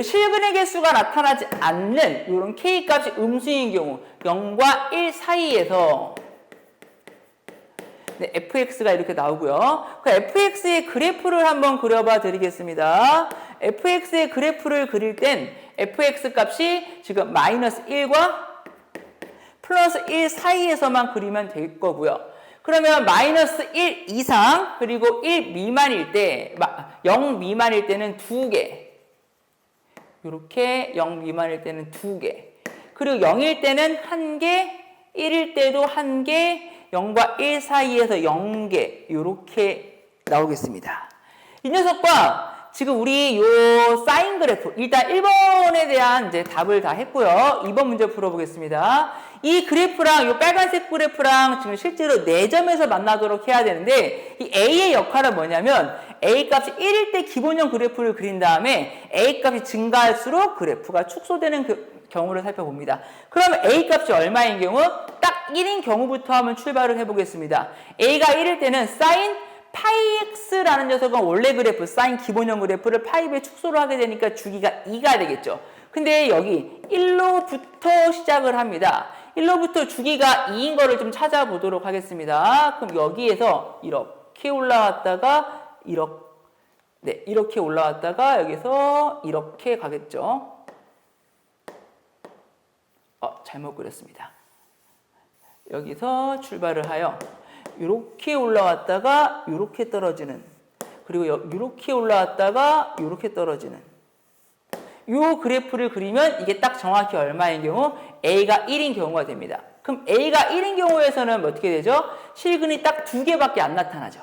실근의 개수가 나타나지 않는 이런 k값이 음수인 경우 0과 1 사이에서 네, fx가 이렇게 나오고요. 그 fx의 그래프를 한번 그려봐 드리겠습니다. fx의 그래프를 그릴 땐 fx 값이 지금 마이너스 1과 플러스 1 사이에서만 그리면 될 거고요. 그러면 마이너스 1 이상 그리고 1 미만일 때 0 미만일 때는 2개 이렇게 0 미만일 때는 2개 그리고 0일 때는 1개 1일 때도 1개 0과 1 사이에서 0개 이렇게 나오겠습니다. 이 녀석과 지금 우리 요 사인 그래프 일단 1번에 대한 이제 답을 다 했고요. 2번 문제 풀어보겠습니다. 이 그래프랑 요 빨간색 그래프랑 지금 실제로 4점에서 만나도록 해야 되는데 이 A의 역할은 뭐냐면 A 값이 1일 때 기본형 그래프를 그린 다음에 A 값이 증가할수록 그래프가 축소되는 경우를 살펴봅니다. 그러면 A 값이 얼마인 경우? 딱 1인 경우부터 한번 출발을 해보겠습니다. A가 1일 때는 사인 파이 x라는 녀석은 원래 그래프, 사인 기본형 그래프를 파이에 축소를 하게 되니까 주기가 2가 되겠죠. 근데 여기 1로부터 시작을 합니다. 1로부터 주기가 2인 거를 좀 찾아보도록 하겠습니다. 그럼 여기에서 이렇게 올라왔다가 이렇게 올라왔다가 여기서 이렇게 가겠죠. 잘못 그렸습니다. 여기서 출발을 하여 이렇게 올라왔다가 이렇게 떨어지는 그리고 이렇게 올라왔다가 이렇게 떨어지는 이 그래프를 그리면 이게 딱 정확히 얼마인 경우? A가 1인 경우가 됩니다. 그럼 A가 1인 경우에서는 어떻게 되죠? 실근이 딱 2개밖에 안 나타나죠.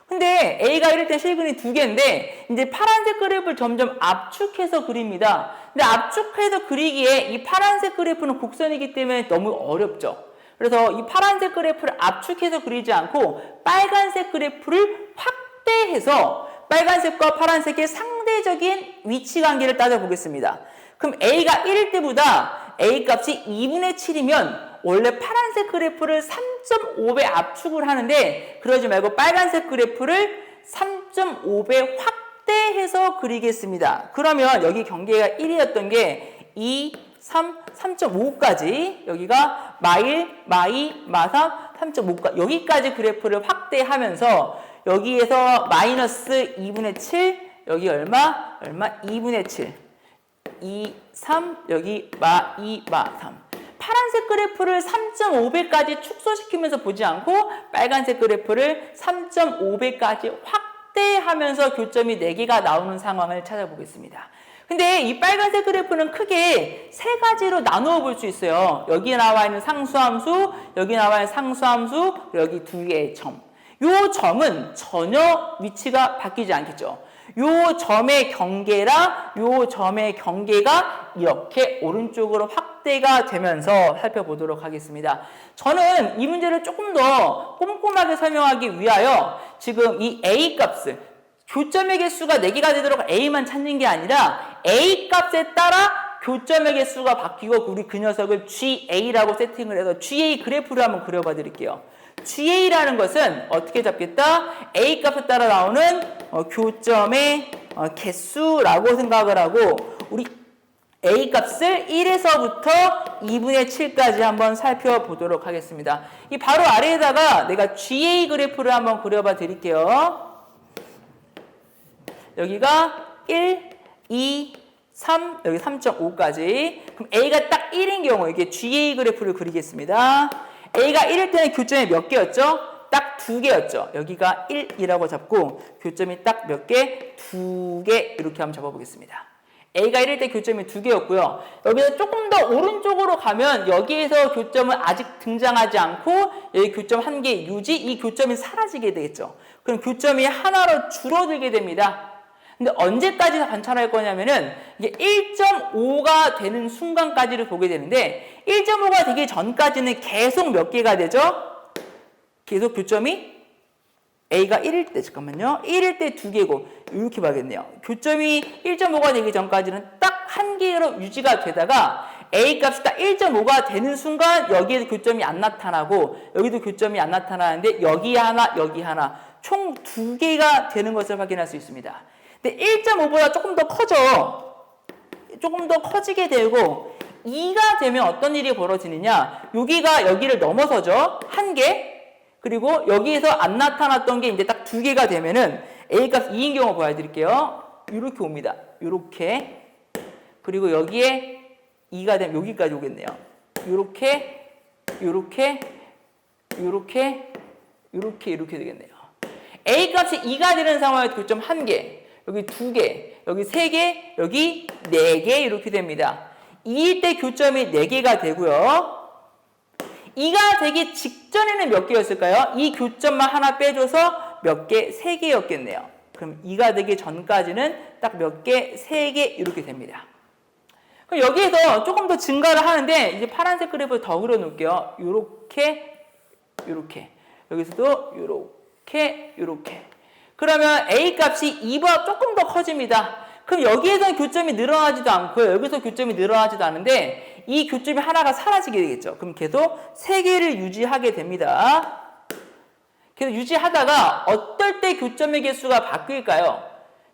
근데 A가 1일 때 실근이 2개인데 이제 파란색 그래프를 점점 압축해서 그립니다. 근데 압축해서 그리기에 이 파란색 그래프는 곡선이기 때문에 너무 어렵죠. 그래서 이 파란색 그래프를 압축해서 그리지 않고 빨간색 그래프를 확대해서 빨간색과 파란색의 상대적인 위치 관계를 따져보겠습니다. 그럼 A가 1일 때보다 A 값이 2분의 7이면 원래 파란색 그래프를 3.5배 압축을 하는데 그러지 말고 빨간색 그래프를 3.5배 확대해서 그리겠습니다. 그러면 여기 경계가 1이었던 게 2, 3, 3.5까지 여기가 마1, 마2, 마3, 3.5까지 여기까지 그래프를 확대하면서 여기에서 마이너스 2분의 7 여기 얼마? 2분의 7 2, 3 여기 마2, 마3 파란색 그래프를 3.5배까지 축소시키면서 보지 않고 빨간색 그래프를 3.5배까지 확대하면서 교점이 4개가 나오는 상황을 찾아보겠습니다. 근데 이 빨간색 그래프는 크게 세 가지로 나누어 볼 수 있어요. 여기 나와 있는 상수함수, 여기 나와 있는 상수함수, 여기 두 개의 점. 요 점은 전혀 위치가 바뀌지 않겠죠. 요 점의 경계랑 요 점의 경계가 이렇게 오른쪽으로 확대가 되면서 살펴보도록 하겠습니다. 저는 이 문제를 조금 더 꼼꼼하게 설명하기 위하여 지금 이 A 값을 교점의 개수가 4개가 되도록 A만 찾는 게 아니라 A 값에 따라 교점의 개수가 바뀌고 우리 그 녀석을 GA라고 세팅을 해서 GA 그래프를 한번 그려봐 드릴게요. GA라는 것은 어떻게 잡겠다? A 값에 따라 나오는 교점의 개수라고 생각을 하고 우리 A 값을 1에서부터 2분의 7까지 한번 살펴보도록 하겠습니다. 이 바로 아래에다가 내가 GA 그래프를 한번 그려봐 드릴게요. 여기가 1, 2, 3, 여기 3.5까지. 그럼 A가 딱 1인 경우 이게 GA 그래프를 그리겠습니다. A가 1일 때는 교점이 몇 개였죠? 딱 2개였죠. 여기가 1이라고 잡고 교점이 딱 몇 개? 2개 이렇게 한번 잡아보겠습니다. A가 1일 때 교점이 2개였고요. 여기서 조금 더 오른쪽으로 가면 여기에서 교점은 아직 등장하지 않고 여기 교점 1개 유지, 이 교점이 사라지게 되겠죠. 그럼 교점이 하나로 줄어들게 됩니다. 근데 언제까지 관찰할 거냐면은 이게 1.5가 되는 순간까지를 보게 되는데 1.5가 되기 전까지는 계속 몇 개가 되죠? 계속 교점이 A가 1일 때 잠깐만요. 1일 때 2개고 이렇게 봐야겠네요. 교점이 1.5가 되기 전까지는 딱 한 개로 유지가 되다가 A 값이 딱 1.5가 되는 순간 여기에도 교점이 안 나타나고 여기도 교점이 안 나타나는데 여기 하나 여기 하나 총 2개가 되는 것을 확인할 수 있습니다. 근데 1.5보다 조금 더 커져. 조금 더 커지게 되고 2가 되면 어떤 일이 벌어지느냐. 여기가 여기를 넘어서죠. 1개. 그리고 여기에서 안 나타났던 게 이제 딱 2개가 되면은 A값 2인 경우 보여드릴게요. 이렇게 옵니다. 이렇게. 그리고 여기에 2가 되면 여기까지 오겠네요. 이렇게, 이렇게, 이렇게, 이렇게 되겠네요. A값이 2가 되는 상황에 교점 1개. 여기 2개, 여기 3개, 여기 4개 이렇게 됩니다. 2일 때 교점이 4개가 되고요. 2가 되기 직전에는 몇 개였을까요? 이 교점만 하나 빼줘서 몇 개? 3개였겠네요. 그럼 2가 되기 전까지는 딱 몇 개? 3개 이렇게 됩니다. 그럼 여기에서 조금 더 증가를 하는데 이제 파란색 그래프를 더 그려놓을게요. 요렇게, 요렇게. 여기서도 요렇게, 요렇게. 그러면 A 값이 2보다 조금 더 커집니다. 그럼 여기에서는 교점이 늘어나지도 않고요. 여기서 교점이 늘어나지도 않은데 이 교점이 하나가 사라지게 되겠죠. 그럼 계속 3개를 유지하게 됩니다. 계속 유지하다가 어떨 때 교점의 개수가 바뀔까요?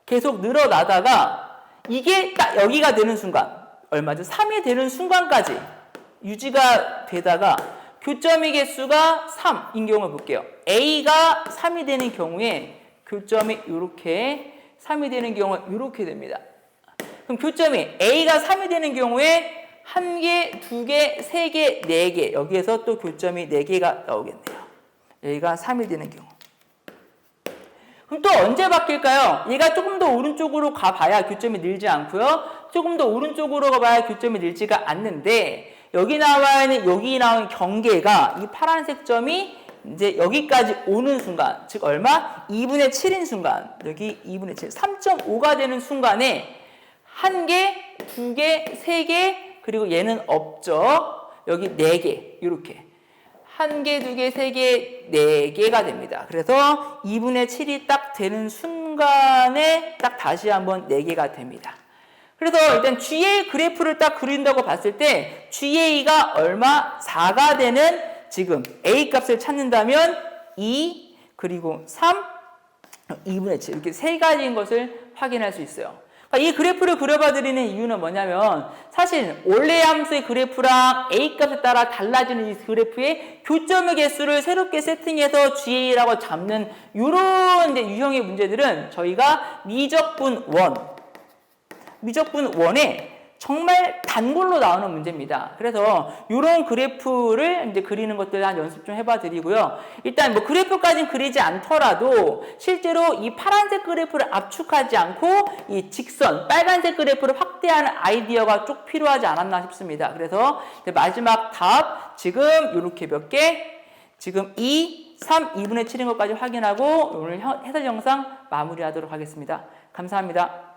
계속 늘어나다가 이게 딱 여기가 되는 순간 얼마죠? 3이 되는 순간까지 유지가 되다가 교점의 개수가 3인 경우를 볼게요. A가 3이 되는 경우에 교점이 이렇게 3이 되는 경우에 이렇게 됩니다. 그럼 교점이 A가 3이 되는 경우에 1개, 2개, 3개, 4개 여기에서 또 교점이 4개가 나오겠네요. 여기가 3이 되는 경우. 그럼 또 언제 바뀔까요? 얘가 조금 더 오른쪽으로 가봐야 교점이 늘지 않고요. 조금 더 오른쪽으로 가봐야 교점이 늘지가 않는데 여기 나와 있는 여기 나온 경계가 이 파란색 점이 이제 여기까지 오는 순간, 즉 얼마? 2분의 7인 순간, 여기 2분의 7, 3.5가 되는 순간에 1개, 2개, 3개, 그리고 얘는 없죠. 여기 4개, 이렇게. 1개, 2개, 3개, 4개가 됩니다. 그래서 2분의 7이 딱 되는 순간 순간에 딱 다시 한번 4개가 됩니다. 그래서 일단 GA 그래프를 딱 그린다고 봤을 때 GA가 얼마? 4가 되는 지금 A 값을 찾는다면 2 그리고 3 2분의 7 이렇게 세 가지인 것을 확인할 수 있어요. 그러니까 이 그래프를 그려봐 드리는 이유는 뭐냐면 사실 원래 함수의 그래프랑 A 값에 따라 달라지는 이 그래프의 교점의 개수를 새롭게 세팅해서 GA라고 잡는 이런 유형의 문제들은 저희가 미적분 1에 정말 단골로 나오는 문제입니다. 그래서 이런 그래프를 이제 그리는 것들 한 연습 좀 해봐 드리고요. 일단 뭐 그래프까지는 그리지 않더라도 실제로 이 파란색 그래프를 압축하지 않고 이 직선, 빨간색 그래프를 확대하는 아이디어가 쭉 필요하지 않았나 싶습니다. 그래서 마지막 답 지금 이렇게 몇 개? 지금 2, 3, 2분의 7인 것까지 확인하고 오늘 해설 영상 마무리하도록 하겠습니다. 감사합니다.